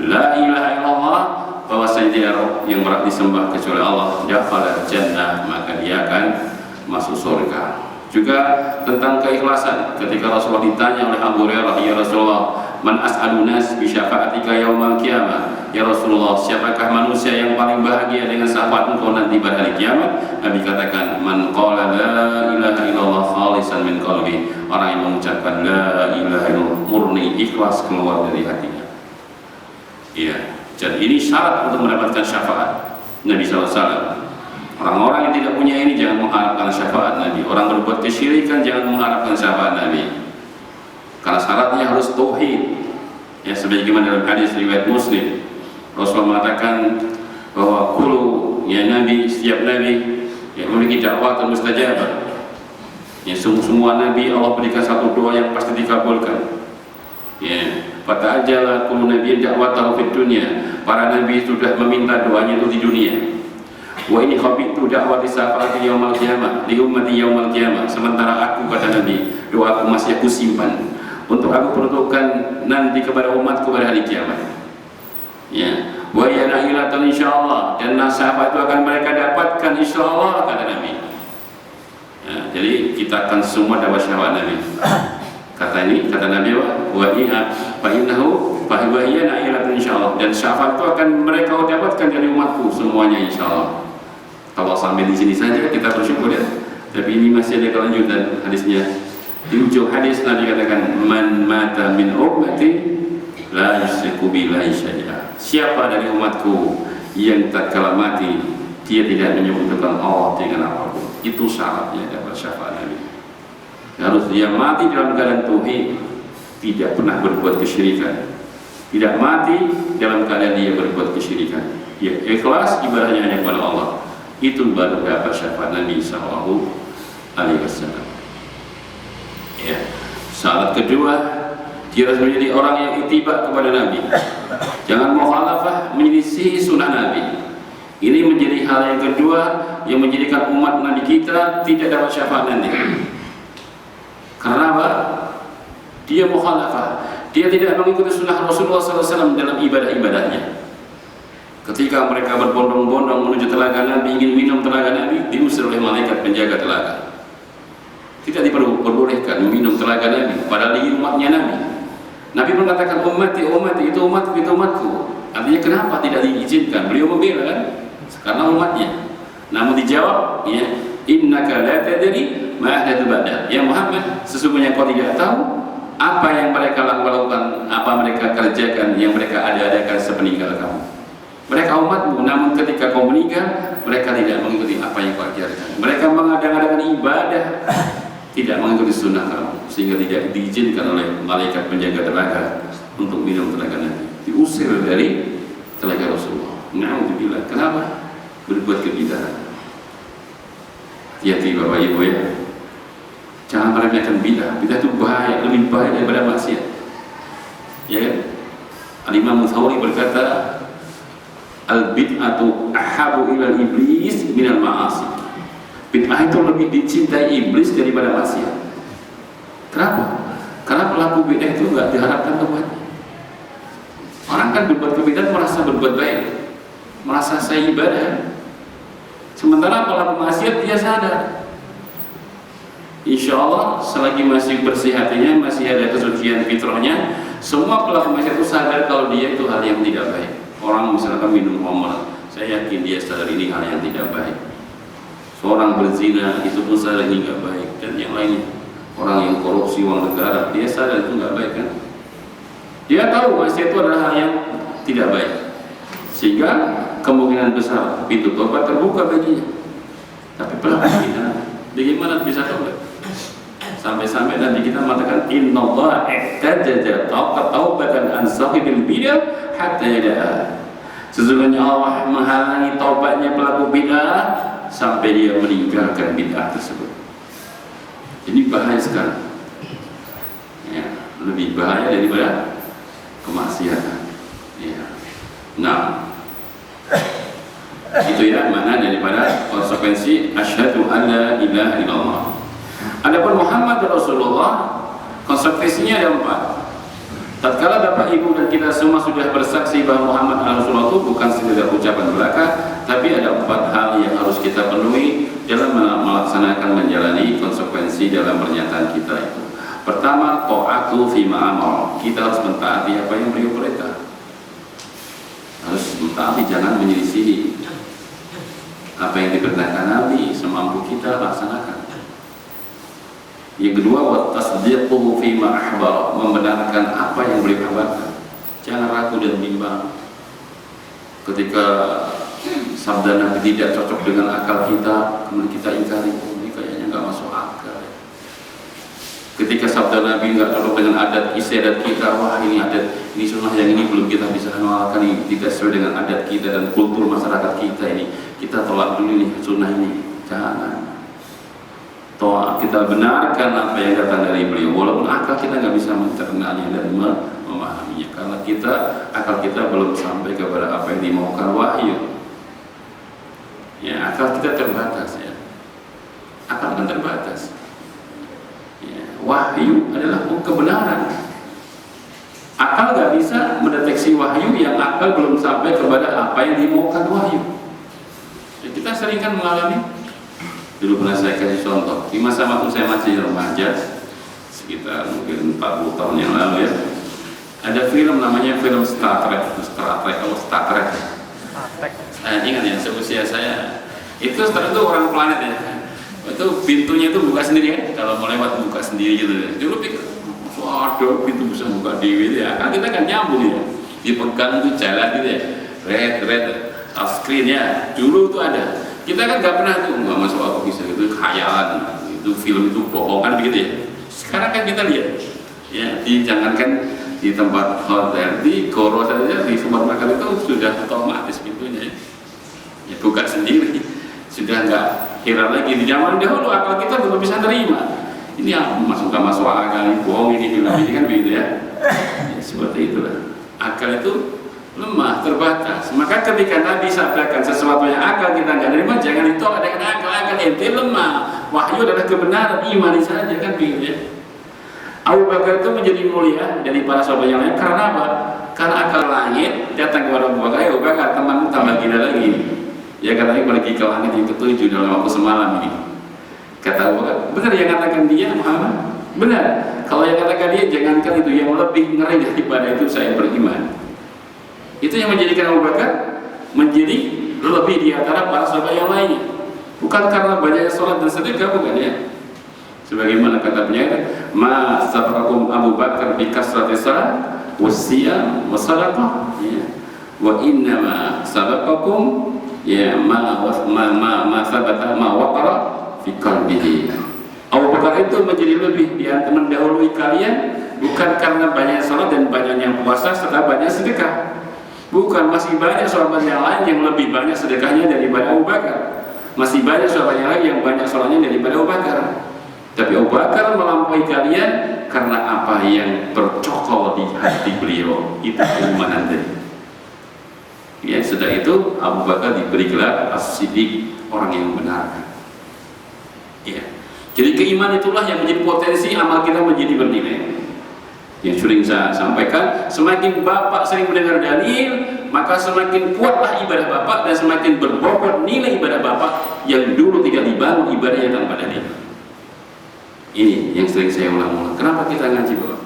la ilaha illallah, bahwasanya tidak ada yang berhak disembah kecuali Allah, dakhala jannah, maka dia akan masuk surga. Juga tentang keikhlasan, ketika Rasulullah ditanya oleh Abu Hurairah, ya Rasulullah, man as'adun nas bi syafa'atika yaumal qiyamah, ya Rasulullah, siapakah manusia yang paling bahagia dengan syafaat engkau nanti pada hari kiamat? Nabi katakan, man qala la ilaha illallah khalisan min qalbi, orang yang mengucapkan la ilaha illallah murni, ikhlas keluar dari hatinya. Iya, dan ini syarat untuk mendapatkan syafaat Nabi SAW. Orang-orang yang tidak punya ini jangan mengharapkan syafaat Nabi. Orang berbuat kesyirikan jangan mengharapkan syafaat Nabi, karena syaratnya harus tauhid. Ya, sebagaimana dalam hadis riwayat Muslim, Rasulullah mengatakan bahwa kullu, ya Nabi, setiap Nabi yang memiliki dakwah mustajabah. Ya, semua Nabi Allah berikan satu doa yang pasti dikabulkan. Ya, fata'ajjala kullu nabiyyin da'watahu fid dunya. Para nabi sudah meminta doanya itu di dunia. Wa ini khabitu da'wati syafaati yaumal qiyamah li ummati yaumal qiyamah. Sementara aku, kata Nabi, doaku masih aku simpan untuk aku peruntukkan nanti kepada umatku pada hari kiamat. Ya, wa ya nailatan insyaallah, dan syafaat itu akan mereka dapatkan insyaallah, kata Nabi. Ya, jadi kita akan semua dapat syafaat Nabi. Kata Nabi wa innahu fa hiya na'ilatun insyaallah, dan syafaat itu akan mereka dapatkan dari umatku semuanya insyaallah. Kalau sampai di sini saja kita bersyukur ya. Tapi ini masih ada kelanjutan hadisnya. Di ujung hadis Nabi katakan man mata min ummati la yusyriku billahi syai'a. Siapa dari umatku yang tatkala mati dia tidak menyekutukan Allah dengan apapun, itu syaratnya dapat syafaat Nabi. Harus dia mati dalam keadaan tauhid, tidak pernah berbuat kesyirikan, tidak mati dalam keadaan dia berbuat kesyirikan, dia ikhlas ibadahnya hanya kepada Allah, itu baru dapat syafaat Nabi sallallahu alaihi wasallam. Ya. Syarat kedua, dia harus menjadi orang yang ittiba kepada Nabi, jangan mukhalafah, menyelisihi sunnah Nabi. Ini menjadi hal yang kedua yang menjadikan umat Nabi kita tidak dapat syafaat nanti. Karena apa? Dia mukhalafah, dia tidak mengikuti sunnah Rasulullah SAW dalam ibadah-ibadahnya. Ketika mereka berbondong-bondong menuju telaga Nabi, ingin minum telaga Nabi, diusir oleh malaikat penjaga telaga. Tidak diperbolehkan meminum telaga Nabi, padahal di umatnya Nabi. Nabi mengatakan ummati, ummati, itu umatku, itu umatku. Artinya kenapa tidak diizinkan? Beliau membela kan? Karena umatnya. Namun dijawab, ya, innaka la tadri ma ahdatsu ba'da. Ya Muhammad, sesungguhnya kau tidak tahu apa yang mereka lakukan, apa mereka kerjakan, yang mereka adakan sepeninggal kamu. Mereka umatmu, namun ketika kau meninggal, mereka tidak mengikuti apa yang kau ajarkan. Mereka mengadakan ibadah, tidak mengikuti sunnah kamu, sehingga tidak diizinkan oleh malaikat penjaga telaga untuk minum telaga Nabi. Diusir dari telaga Rasulullah. Na'udzubillah. Kenapa? Berbuat kebidahan. Hati-hati Bapak Ibu ya. Jangan meremehkan bidah. Bidah itu bahaya, lebih bahaya daripada maksiat. Ya kan? Al-Imam Thawri berkata, al-bid'atu ahabu ilal iblis minal ma'asi. Bid'ah itu lebih dicintai iblis daripada maksiat. Kenapa? Karena pelaku bid'ah itu enggak diharapkan tobatnya. Orang kan berbuat kebidahan merasa berbuat baik, merasa saya ibadah. Sementara pelaku maksiat dia sadar, insya Allah selagi masih bersih hatinya, masih ada kesucian fitrahnya, semua pelaku maksiat itu sadar kalau dia itu hal yang tidak baik. Orang misalkan minum khamr, saya yakin dia sadar ini hal yang tidak baik. Seorang berzina itu pun sadar ini tidak baik, dan yang lainnya. Orang yang korupsi uang negara, dia sadar itu tidak baik kan? Dia tahu maksiat itu adalah hal yang tidak baik, sehingga kemungkinan besar pintu tobat terbuka baginya. Tapi pelaku kita, bagaimana bisa tobat? Sampai-sampai nanti kita mengatakan innallaha ihtajaja taubatan an sahibil bidah hatta yada'a. Sesungguhnya Allah menghalangi taubatnya pelaku bid'ah sampai dia meninggalkan bid'ah tersebut. Ini bahaya sekali. Ya, lebih bahaya daripada kemaksiatan. Ya. Nah, itu ya mana daripada konsekuensi asyhadu an la ilaha illallah. Adapun Muhammad Rasulullah, konsekuensinya ada 4. Tatkala Bapak Ibu dan kita semua sudah bersaksi bahwa Muhammad Rasulullah itu bukan sekedar ucapan belaka, tapi ada 4 hal yang harus kita penuhi dalam melaksanakan menjalani konsekuensi dalam pernyataan kita itu. Pertama, ta'atu fi ma'amar. Kita harus mentaati apa yang beliau perintah. Harus mentaati, jangan menyelisihi apa yang diperintahkan Nabi, semampu kita laksanakan. Yang kedua, wa tasdiquhu fi ma akhbara, membenarkan apa yang beliau kabarkan. Jangan ragu dan bimbang. Ketika sabda Nabi tidak cocok dengan akal kita, kemudian kita ingkari, ini kayaknya nggak masuk akal. Ketika sabda Nabi nggak cocok dengan adat istiadat kita, wah ini adat, ini sunnah yang ini belum kita bisa mengamalkan, ini tidak sesuai dengan adat kita dan kultur masyarakat kita ini, kita tolak dulu nih sunnah ini. Jangan. Toh kita benarkan apa yang datang dari beliau, walaupun akal kita nggak bisa mencernanya dan memahaminya, karena akal kita belum sampai kepada apa yang dimaukan wahyu. Ya, akal kita terbatas ya. Akal kan terbatas. Ya, wahyu adalah kebenaran. Akal nggak bisa mendeteksi wahyu yang akal belum sampai kepada apa yang dimaukan wahyu. Ya, kita sering kan mengalami Dulu pernah saya kasih contoh, di masa waktu saya masih remaja, sekitar mungkin 40 tahun yang lalu ya, ada film namanya film Star Trek. Saya ingat ya, seusia saya itu Star itu orang planet ya, itu pintunya itu buka sendiri ya, kalau mau lewat buka sendiri gitu. Dulu pikir, waduh pintu bisa buka dewi ya, kan kita kan nyambung ya, dipegang itu jalan gitu ya, red touch screen ya, dulu itu ada. Kita kan nggak pernah tuh nggak masuk apa bisa gitu, khayalan itu film itu bohong kan begitu ya. Sekarang kan kita lihat ya, jangankan di tempat hotel, di goro saja, di supermarket itu sudah otomatis pintunya ya, buka sendiri, sudah nggak heran lagi. Di zaman dahulu akal kita belum bisa terima ini ya, masuk akal, ini bohong, ini film ini kan begitu ya, seperti itulah. Akal itu lemah, terbatas. Maka ketika Nabi sabdakan sesuatu yang akal kita nggak terima, jangan ditolak dengan akal ente lemah. Wahyu adalah kebenaran, imani saja kan begitu ya. Abu Bakar itu menjadi mulia dari para sahabat yang lain karena apa? Karena akal langit datang kepada Abu Bakar, Abu Bakar temanmu tambah gila lagi. Ya katanya pergi ke langit yang ketujuh dalam waktu semalam ini. Kata Abu Bakar, benar yang katakan dia Muhammad? Benar. Kalau yang katakan dia, jangankan itu, yang lebih ngeri daripada itu saya beriman. Itu yang menjadikan Abu Bakar menjadi lebih di antara para sahabat yang lainnya. Bukan karena banyaknya sholat dan sedekah, bukan ya. Sebagaimana kata penyair, ma sabaqakum Abu Bakar bi kasrati salat wasiyam wasadaqah, ya. Wa inna ma sabaqakum ya ma sabata ma waqara fi qalbihi. Abu Bakar itu menjadi lebih di antara mendahului kalian bukan karena banyak sholat dan banyaknya puasa serta banyak sedekah. Bukan, masih banyak sahabat yang lain yang lebih banyak sedekahnya daripada Abu Bakar. Masih banyak sahabat yang lain yang banyak sholatnya daripada Abu Bakar. Tapi Abu Bakar melampaui kalian karena apa yang tercokol di hati beliau, itu keimanan tadi. Ya, sudah itu Abu Bakar diberi gelar As-Siddiq, orang yang benar. Ya. Jadi keimanan itulah yang menjadi potensi amal kita menjadi bernilai. Yang sering saya sampaikan, semakin Bapak sering mendengar dalil, maka semakin kuatlah ibadah Bapak dan semakin berbobot nilai ibadah Bapak yang dulu tidak dibangun ibadahnya tanpa dalil. Ini yang sering saya ulang-ulang. Kenapa kita ngaji Bapak?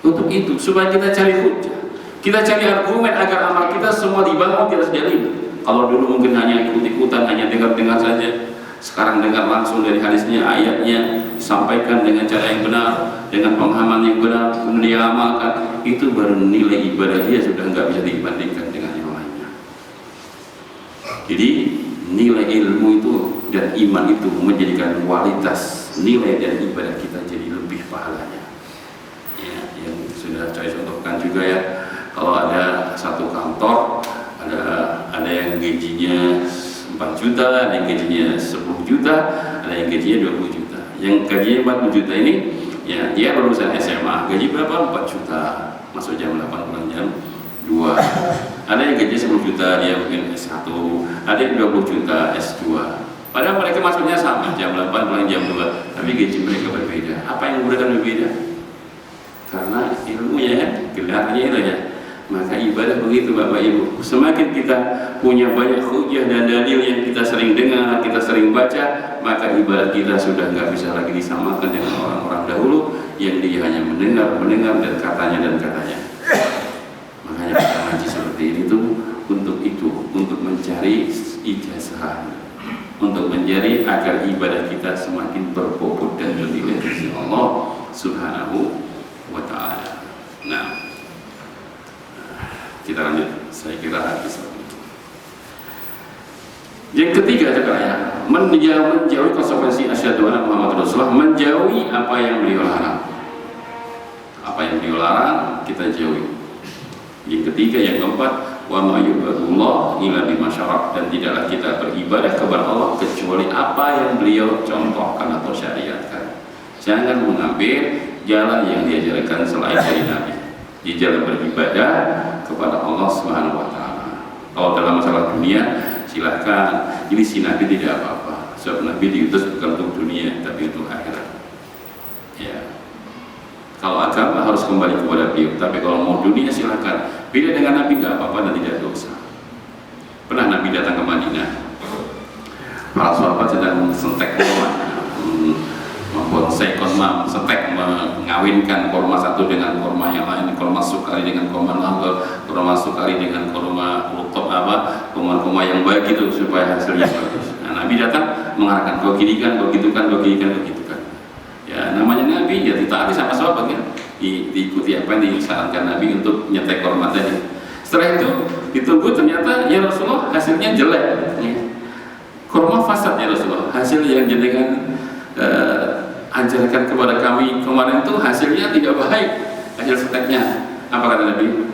Untuk itu, supaya kita cari hujah, kita cari argumen agar amal kita semua dibangun di atas dalil. Kalau dulu mungkin hanya ikut-ikutan, hanya dengar-dengar saja, sekarang dengar langsung dari hadisnya, ayatnya, sampaikan dengan cara yang benar, dengan pemahaman yang benar, kemudian dia amalkan, itu baru nilai ibadah dia sudah nggak bisa dibandingkan dengan yang lainnya. Jadi nilai ilmu itu dan iman itu menjadikan kualitas nilai dan ibadah kita jadi lebih pahalanya. Ya, yang sudah saya contohkan juga ya, kalau ada satu kantor, ada yang gajinya 4 juta, ada yang gajinya 10 juta, ada yang gajinya 20 juta. Yang gajinya 40 juta ini, ya dia lulusan SMA, gaji berapa? 4 juta, masuk jam 8 pulang jam 2. Ada yang gaji 10 juta, dia mungkin S1, ada yang 20 juta S2. Padahal mereka masuknya sama, jam 8 pulang jam 2, tapi gaji mereka berbeda. Apa yang membedakan berbeda? Karena ilmunya ya, gelarnya itu ya. Maka ibadah begitu Bapak Ibu. Semakin kita punya banyak hujah dan dalil yang kita sering dengar, kita sering baca, maka ibadah kita sudah nggak bisa lagi disamakan dengan orang-orang dahulu yang dia hanya mendengar dan katanya. Makanya kita ngaji seperti ini tuh untuk itu, untuk mencari ijazah, untuk mencari agar ibadah kita semakin berbobot dan bernilai di sisi Allah Subhanahu wa Ta'ala. Nah, kita lanjut, saya kira habis. Yang ketiga sekarang, menjauhi konsekuensi asyhadu anna Muhammadar Rasulullah, menjauhi apa yang beliau larang. Apa yang beliau larang kita jauhi. Yang ketiga, yang keempat, wa ma yubadullah illa bima syara', dan tidaklah kita beribadah kepada Allah kecuali apa yang beliau contohkan atau syariatkan. Jangan mengambil jalan yang diajarkan selain dari Nabi. Di jalan beribadah kepada Allah Subhanahu wa Ta'ala. Kalau dalam masalah dunia, silahkan. Ini si Nabi tidak apa-apa. Sebab Nabi diutus bukan untuk dunia, tapi untuk akhirat. Ya. Kalau agama harus kembali kepada beliau. Tapi kalau mau dunia silahkan. Beda dengan Nabi nggak apa-apa dan tidak dosa. Pernah Nabi datang ke Madinah. para sahabat sedang sentek kurma, membonsai kurma, setek mengawinkan kurma satu dengan kurma yang lain, kurma sukari dengan kurma langgar, kurma sukari dengan kurma rutop kurma yang baik itu supaya hasilnya bagus. Nah, Nabi datang mengarahkan kau ginikan, kau gitukan, kau ginikan, kau gitukan. Ya namanya Nabi ya ditaati sama sahabat kan, diikuti apa yang disarankan Nabi untuk nyetek kurma tadi. Setelah itu ditunggu, ternyata ya Rasulullah hasilnya jelek ya. Kurma fasad ya Rasulullah, hasil yang jenengan ajarkan kepada kami kemarin itu hasilnya tidak baik, hasil seteknya. Apa kata Nabi?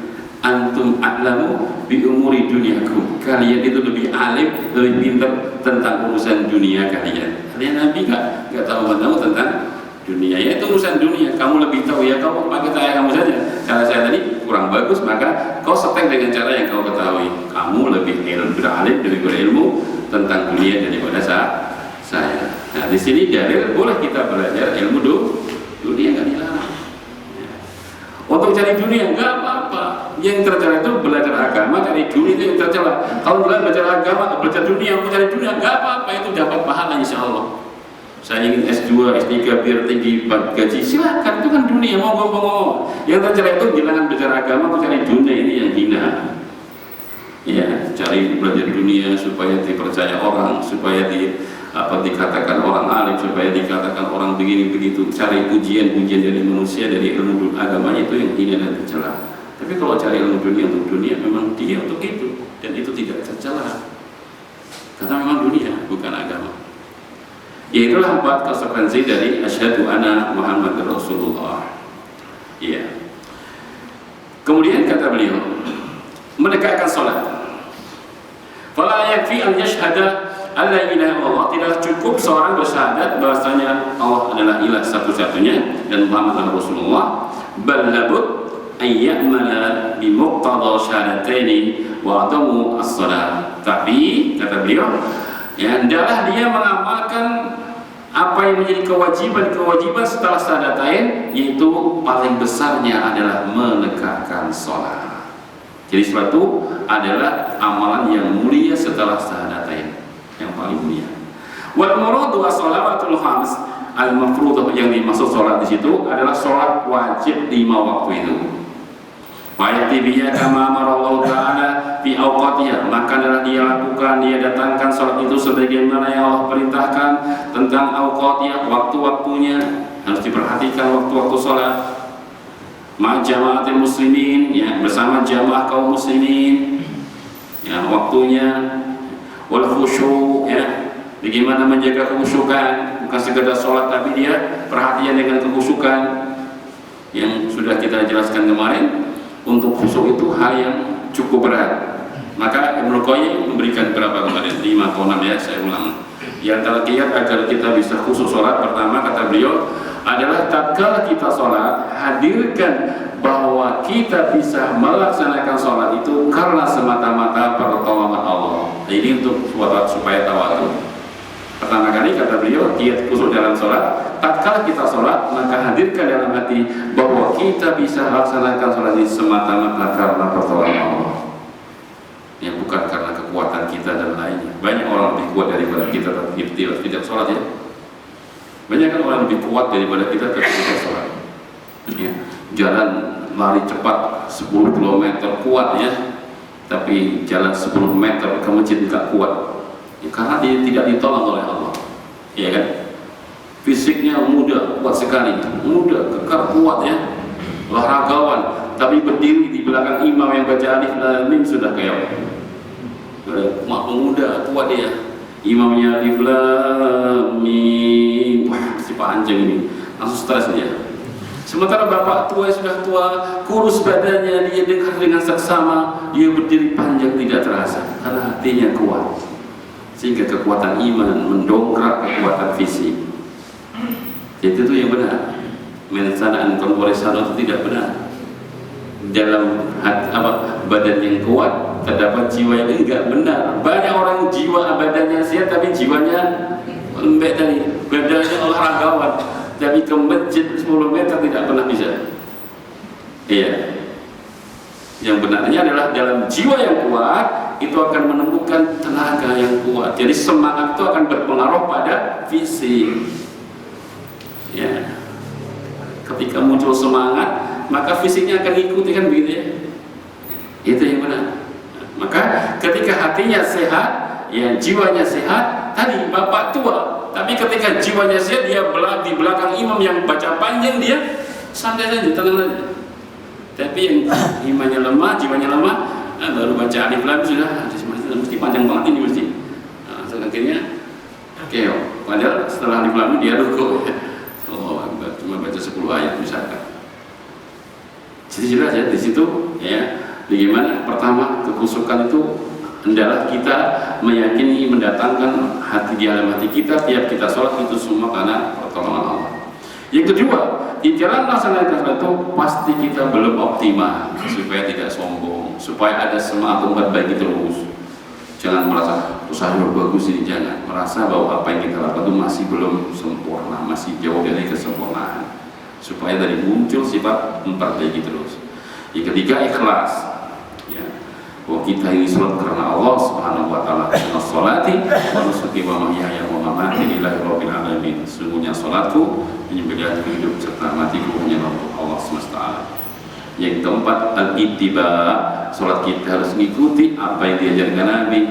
Antum a'lamu bi umuri dunyakum, kalian itu lebih alim, lebih pintar tentang urusan dunia kalian. Nabi nggak tahu tentang dunia, ya itu urusan dunia, kamu lebih tahu ya, kamu pakai cara kamu saja. Cara saya tadi kurang bagus, maka kau setek dengan cara yang kau ketahui. Kamu lebih beralim, lebih berilmu tentang dunia daripada saya. Nah di sini dalil boleh kita belajar ilmu dunia, nggak dilarang. Untuk cari dunia nggak apa-apa. Yang tercela itu belajar agama, cari dunia itu yang tercela. Kalau belajar agama, belajar dunia, mau cari dunia nggak apa-apa, itu dapat pahala insya Allah. Saya ingin S2, S3 biar tinggi gaji, silakan, itu kan dunia, mau. Yang tercela itu jangan belajar agama, mau cari dunia, ini yang hina. Ya, cari belajar dunia supaya dipercaya orang, supaya dikatakan orang alim, supaya dikatakan orang begini begitu. Cari pujian-pujian dari manusia, dari ilmu agamanya, itu yang hina dan tercela. Tapi kalau cari ilmu dunia untuk dunia, memang dia untuk itu, dan itu tidak tercela. Karena memang dunia, bukan agama. Ya itulah 4 konsekuensi dari asyhadu anna Muhammad Rasulullah. Iya. Kemudian kata beliau, menegakkan salat. Fala yakfi an yashhada an la ilaha illallah, tidaklah cukup seorang bersyahadat bahwasanya Allah adalah ilah satu-satunya dan Muhammad adalah Rasulullah, bal labud an ya'mala bi muqtada syahadataini wa adamu as-salat. Tapi kata beliau, ya hendaklah dia mengamalkan apa yang menjadi kewajiban setelah syahadatain, yaitu paling besarnya adalah menegakkan sholat. Jadi suatu adalah amalan yang mulia setelah syahadatain, yang paling mulia. Wal muradu as-shalawatul khams al-mafruḍah, yang dimaksud sholat di situ adalah sholat wajib 5 waktu itu. Wayati biya kama amarallahu ta'ala fi awqatiha, maka adalah dia lakukan, dia datangkan sholat itu sebagaimana yang Allah perintahkan tentang awqatiha, waktu-waktunya harus diperhatikan waktu-waktu sholat. Ma'jama'atil muslimin, ya bersama jamaah kaum muslimin, ya waktunya. Wal khusyu', ya bagaimana menjaga kekhusyukan, bukan sekedar sholat tapi dia perhatian dengan kekhusyukan yang sudah kita jelaskan kemarin. Untuk khusyuk itu hal yang cukup berat. Maka Ibnu Qayyim memberikan berapa kemarin? 5 atau 6 ya, saya ulang. Di antara kiat agar kita bisa khusyuk sholat, pertama kata beliau adalah tatkala kita sholat, hadirkan bahwa kita bisa melaksanakan sholat itu karena semata-mata pertolongan Allah. Ini untuk supaya tawadu. Pertama kali kata beliau, kiat khusyuk dalam sholat, tatkala kita sholat, maka hadirkan dalam hati bahwa kita bisa laksanakan sholat ini semata-mata karena pertolongan Allah, ya bukan karena kekuatan kita dan lainnya. Banyak orang lebih kuat daripada kita tapi tidak sholat ya. Banyak kan orang lebih kuat daripada kita tapi tidak sholat ya. Jalan lari cepat 10 km kuat ya, tapi jalan 10 meter ke masjid tidak kuat ya, karena dia tidak ditolong oleh Allah, ya kan? Fisiknya muda, kuat sekali, muda, kekar, kuat ya, olahragawan, tapi berdiri di belakang imam yang baca alif lam mim sudah kayak muda, kuat dia. Imamnya alif lam mim, wah si panjang ini, langsung stres dia. Sementara bapak tua sudah tua, kurus badannya, dia dengar dengan seksama, dia berdiri panjang tidak terasa karena hatinya kuat. Sehingga kekuatan iman mendongkrak kekuatan fisik. Jadi itu yang benar. Mensanaan konvorisano itu tidak benar. Dalam badan yang kuat terdapat jiwa yang enggak benar. Banyak orang jiwa badannya sehat tapi jiwanya lembek tadi. Badannya olahragawan tapi ke masjid 10 meter tidak pernah bisa. Iya. Yang benarnya adalah dalam jiwa yang kuat itu akan menemukan tenaga yang kuat. Jadi semangat itu akan berpengaruh pada fisik. Ya. Ketika muncul semangat, maka fisiknya akan ikuti, kan begitu ya. Itu yang benar. Maka ketika hatinya sehat, ya jiwanya sehat, tadi bapak tua, tapi ketika jiwanya sehat, dia di belakang imam yang baca panjang, dia santai saja, tenang saja. Tapi yang imannya lemah, jiwanya lemah, baru baca alif lam sudah mesti panjang banget ini mesti. Akhirnya padahal setelah alif lam dia rukuk. Oh, cuma baca 10 ayat misalkan. Jadi jelas ya di situ ya. Bagaimana? Pertama, kekhusyukan itu adalah kita meyakini, mendatangkan hati di dalam hati kita tiap kita sholat itu semua karena pertolongan Allah. Yang kedua, di jalan melaksanakan sholat itu pasti kita belum optimal, supaya tidak sombong, supaya ada semangat umat baik terus. Jangan merasa usaha bagus ini, jangan merasa bahwa apa yang kita lakukan itu masih belum sempurna, masih jauh dari kesempurnaan. Supaya dari muncul sifat memperbaiki terus. Yang ketiga, ikhlas. Ya, bahwa kita ini sholat karena Allah Subhanahu Wa Taala. Sholati wa nusuki wa mahyaya wa mamati lillahi rabbil alamin. Sungguhnya sholatku, penyembelihanku, hidup serta matiku hanya untuk Allah semesta alam. Yang keempat, al-ittiba. Sholat kita harus mengikuti apa yang diajarkan Nabi.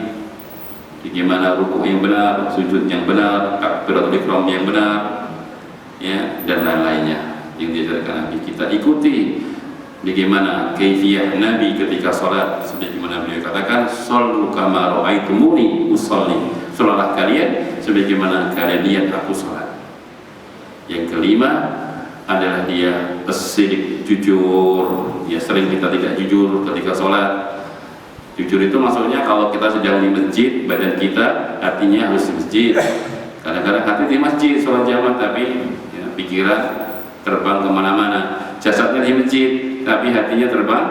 Bagaimana rukuk yang benar, sujud yang benar, takbiratul ihram yang benar, ya, dan lain-lainnya yang diajarkan Nabi kita ikuti. Bagaimana kaifiyah Nabi ketika sholat, sebagaimana beliau katakan, shollu kama ra'aitumuni usolli. Sholatlah kalian sebagaimana kalian lihat aku sholat. Yang kelima adalah dia as-sidq, jujur. Ya, sering kita tidak jujur ketika sholat. Jujur itu maksudnya kalau kita sedang di masjid, badan kita hatinya harus di masjid. Kadang-kadang hati di masjid sholat jamaah, tapi ya, pikiran terbang kemana-mana. Jasadnya di masjid, tapi hatinya terbang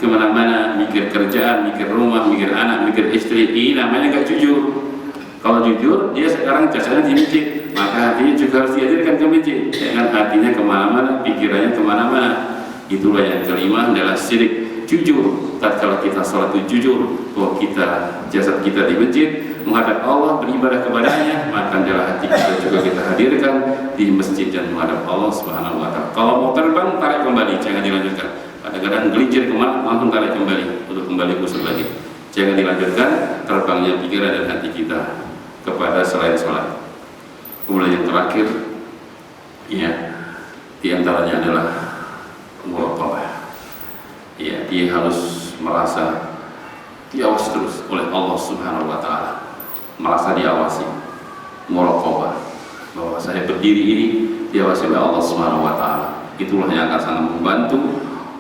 kemana-mana, mikir kerjaan, mikir rumah, mikir anak, mikir istri. Ini namanya nggak jujur. Kalau jujur, dia sekarang jasadnya di masjid, maka hatinya juga harus dihadirkan ke masjid. Jangan hatinya kemana-mana, pikirannya kemana-mana. Itulah yang kelima adalah syirik, jujur. Kalau kita sholat itu jujur, bahwa kita jasad kita di masjid menghadap Allah, beribadah kepadanya, maka adalah hati kita juga kita hadirkan di masjid dan menghadap Allah Subhanahu Wa Taala. Kalau mau terbang, tarik kembali, jangan dilanjutkan. Kadang-kadang gelincir kemana, langsung tarik kembali untuk kembali khusyuk lagi. Jangan dilanjutkan terbangnya pikiran dan hati kita kepada selain sholat. Kemudian yang terakhir, ya, diantaranya adalah muraqabah. Ya, dia harus merasa diawasi terus oleh Allah Subhanahu Wa Taala, merasa diawasi, muraqabah, bahwa saya berdiri ini diawasi oleh Allah Subhanahu Wa Taala. Itulah yang akan sangat membantu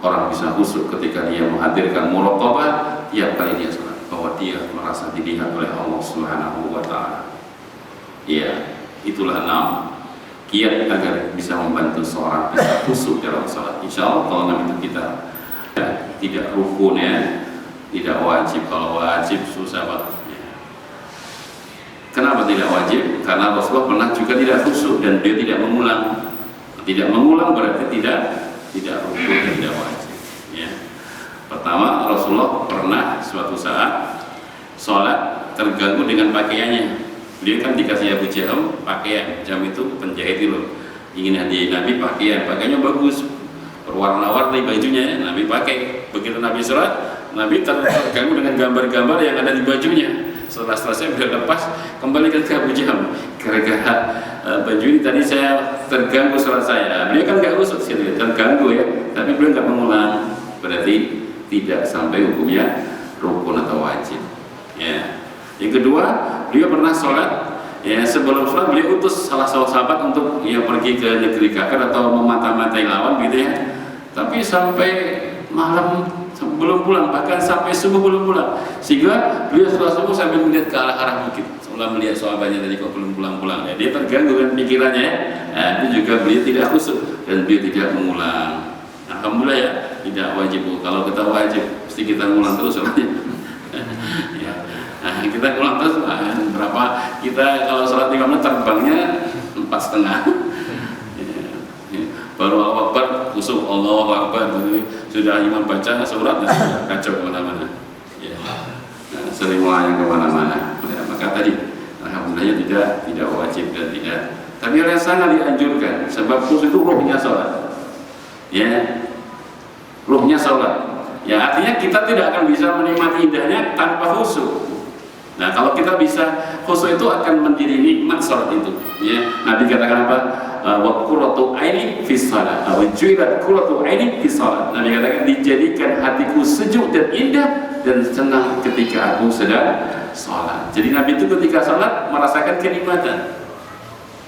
orang bisa khusyuk ketika dia menghadirkan muraqabah tiap kali dia sholat, bahwa dia merasa dilihat oleh Allah Subhanahu Wa Taala. Ya, itulah 6 kiat agar bisa membantu seorang bisa khusyuk dalam sholat. Insya Allah kalau itu kita tidak rukun, ya, tidak wajib. Kalau wajib susah banget. Kenapa tidak wajib? Karena Rasulullah pernah juga tidak khusyuk dan dia tidak mengulang. Tidak mengulang berarti tidak rukun dan tidak wajib. Ya. Pertama, Rasulullah pernah suatu saat sholat terganggu dengan pakaiannya. Dia kan dikasih Abu Jaham pakaian, jam itu penjahit itu ingin hadiah Nabi pakaiannya bagus, berwarna-warni bajunya, Nabi pakai. Begitu Nabi sholat, Nabi terganggu dengan gambar-gambar yang ada di bajunya. Setelah selesai beliau lepas, kembali ke Abu Jaham. Gara-gara baju ini tadi saya terganggu sholat saya. Beliau kan nggak khusyuk, terganggu ya, tapi beliau nggak mengulang. Berarti tidak sampai hukumnya rukun atau wajib. Ya. Yang kedua, beliau pernah sholat. Ya, sebelum sholat beliau utus salah seorang sahabat untuk ya pergi ke negeri kafir atau memata-matai lawan gitu ya. Tapi sampai malam belum pulang, bahkan sampai subuh belum pulang. Sehingga beliau setelah subuh sambil melihat ke arah bukit, setelah melihat sahabatnya tadi kok belum pulang-pulang. Ya, dia terganggu kan pikirannya. Ya. Nah, itu juga beliau tidak khusyuk dan beliau tidak mengulang. Alhamdulillah ya, tidak wajib. Kalau kita wajib, mesti kita mengulang terus sholatnya. Ya. Nah, kita ulang terus berapa kita kalau sholat 5 menit terbangnya 4,5. Baru Allahu Akbar khusyuk, Allahu Akbar, sudah imam baca surat dan sudah kacau kemana-mana. Ya. Nah, sering melayang kemana-mana. Ya, maka tadi tidak wajib dan tidak. Tapi oleh sangat dianjurkan, sebab khusyuk itu ruhnya sholat. Ya, ruhnya sholat. Ya, artinya kita tidak akan bisa menikmati indahnya tanpa khusyuk. Nah, kalau kita bisa khusyuk itu akan menjadi nikmat sholat itu. Ya, Nabi katakan apa? Wa qurratu aini fi shalah, wa ju'ilat qurratu aini fi shalah. Nabi katakan dijadikan hatiku sejuk dan indah dan senang ketika aku sedang sholat. Jadi Nabi itu ketika sholat merasakan kenikmatan.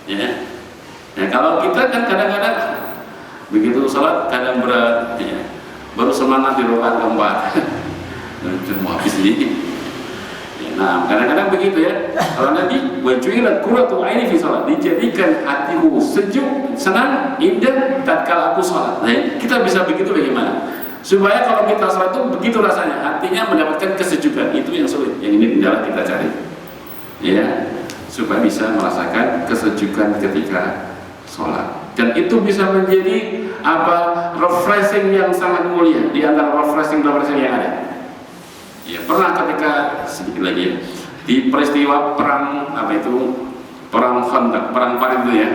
Ya. Nah, kalau kita kan kadang-kadang begitu sholat kadang berat, ya. Baru semangat di rakaat keempat, cuma habis ini. Ya, nah, kadang-kadang begitu ya. Kalau Nabi wajulat qurratu aini fi shalah, dijadikan hatiku sejuk, senang, indah tatkala aku sholat. Nah, kita bisa begitu bagaimana? Supaya kalau kita sholat itu begitu rasanya, hatinya mendapatkan kesejukan. Itu yang sulit. Yang ini adalah kita cari. Ya, supaya bisa merasakan kesejukan ketika sholat. Dan itu bisa menjadi refreshing yang sangat mulia di antara refreshing yang ada. Ya, pernah ketika sedikit lagi ya, di peristiwa perang perang Khandaq, perang Parit itu ya.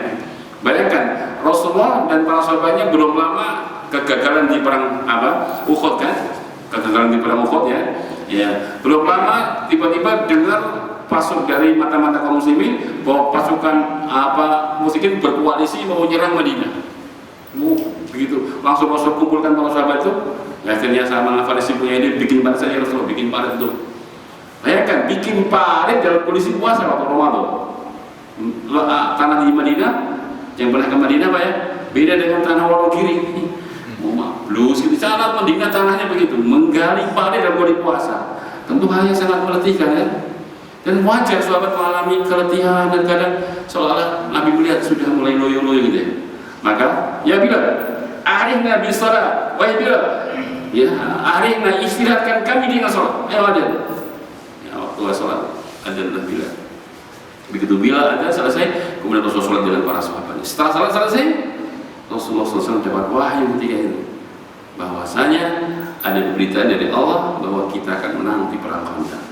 Bayangkan Rasulullah dan para sahabatnya belum lama kegagalan di perang Uhud kan? Kegagalan di perang Uhud ya. Ya, belum lama tiba-tiba dengar masuk dari mata-mata kaum muslimin bahwa pasukan musyrikin berkoalisi mau menyerang Madinah. Begitu langsung masuk kumpulkan para sahabat itu. Akhirnya sama Farisi punya ide bikin parit saja Rasulullah, bikin parit itu. Bayangkan bikin parit dalam kondisi puasa waktu Ramadan. Tanah di Madinah yang pernah ke Madinah Pak ya, beda dengan tanah Wonogiri. Blus di sana Madinah tanahnya begitu, menggali parit dalam kondisi puasa. Tentu hal yang sangat meletihkan ya. Dan wajar sahabat mengalami keletihan dan kadang seolah-olah Nabi melihat sudah mulai loyo-loyo gitu ya. Maka ya Bilal, arihna bis shalah, wahai Bilal, ya arihna istirahatkan kami dengan sholat. Ayo adzan. Ya waktu sholat adzanlah Bilal. Begitu Bilal adzan selesai, kemudian Rasulullah sholat dengan para sahabat. Setelah sholat selesai, Rasulullah SAW dapat wahyu ketika itu bahwasanya ada berita dari Allah bahwa kita akan menang di perang Khandaq.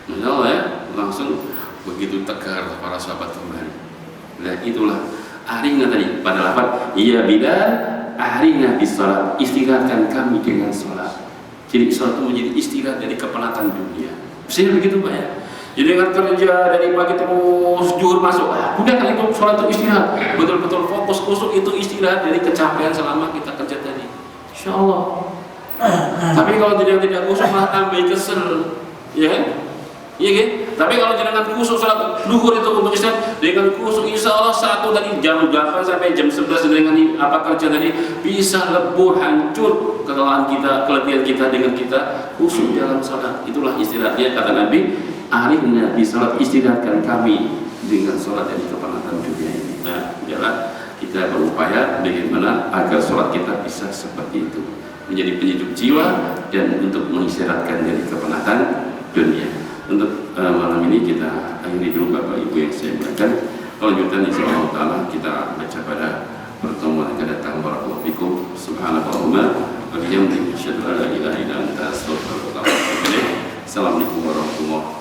Masya Allah ya, langsung begitu tegar para sahabat kembali. Nah itulah arina tadi pada lafaz iya Bilal arina bis shalah, istirahatkan kami dengan sholat. Jadi sholat itu menjadi istirahat dari kepenatan dunia. Mestinya begitu Pak ya. Jadi dengan kerja dari pagi terus zuhur masuk, udah kali itu sholat itu istirahat, betul-betul fokus khusyuk itu istirahat dari kecapean selama kita kerja tadi. Insya Allah. Tapi kalau tidak khusyuk malah tambah kesel, ya kan? Iya kan? Tapi kalau dengan khusyuk salat duhur itu untuk istirahat dengan khusyuk insya Allah satu tadi jam 8 sampai jam 11 dengan kerja tadi bisa lebur hancur kelelahan kita, keletihan kita dengan kita khusyuk dalam salat. Itulah istirahatnya kata Nabi, arihna di salat, istirahatkan kami dengan salat dari kepenatan dunia ini. Nah, jalan kita berupaya bagaimana agar salat kita bisa seperti itu, menjadi penyejuk jiwa dan untuk mengistirahatkan dari kepenatan dunia. Untuk malam ini kita akhiri dulu Bapak Ibu yang saya muliakan. Lanjutan insyaallah taala kita baca pada pertemuan akan datang. Barakallahu fikum. Subhanallahumma wa bihamdihi asyhadu an la ilaha illa anta astaghfiruka wa atubu ilaik. Assalamualaikum warahmatullahi wabarakatuh.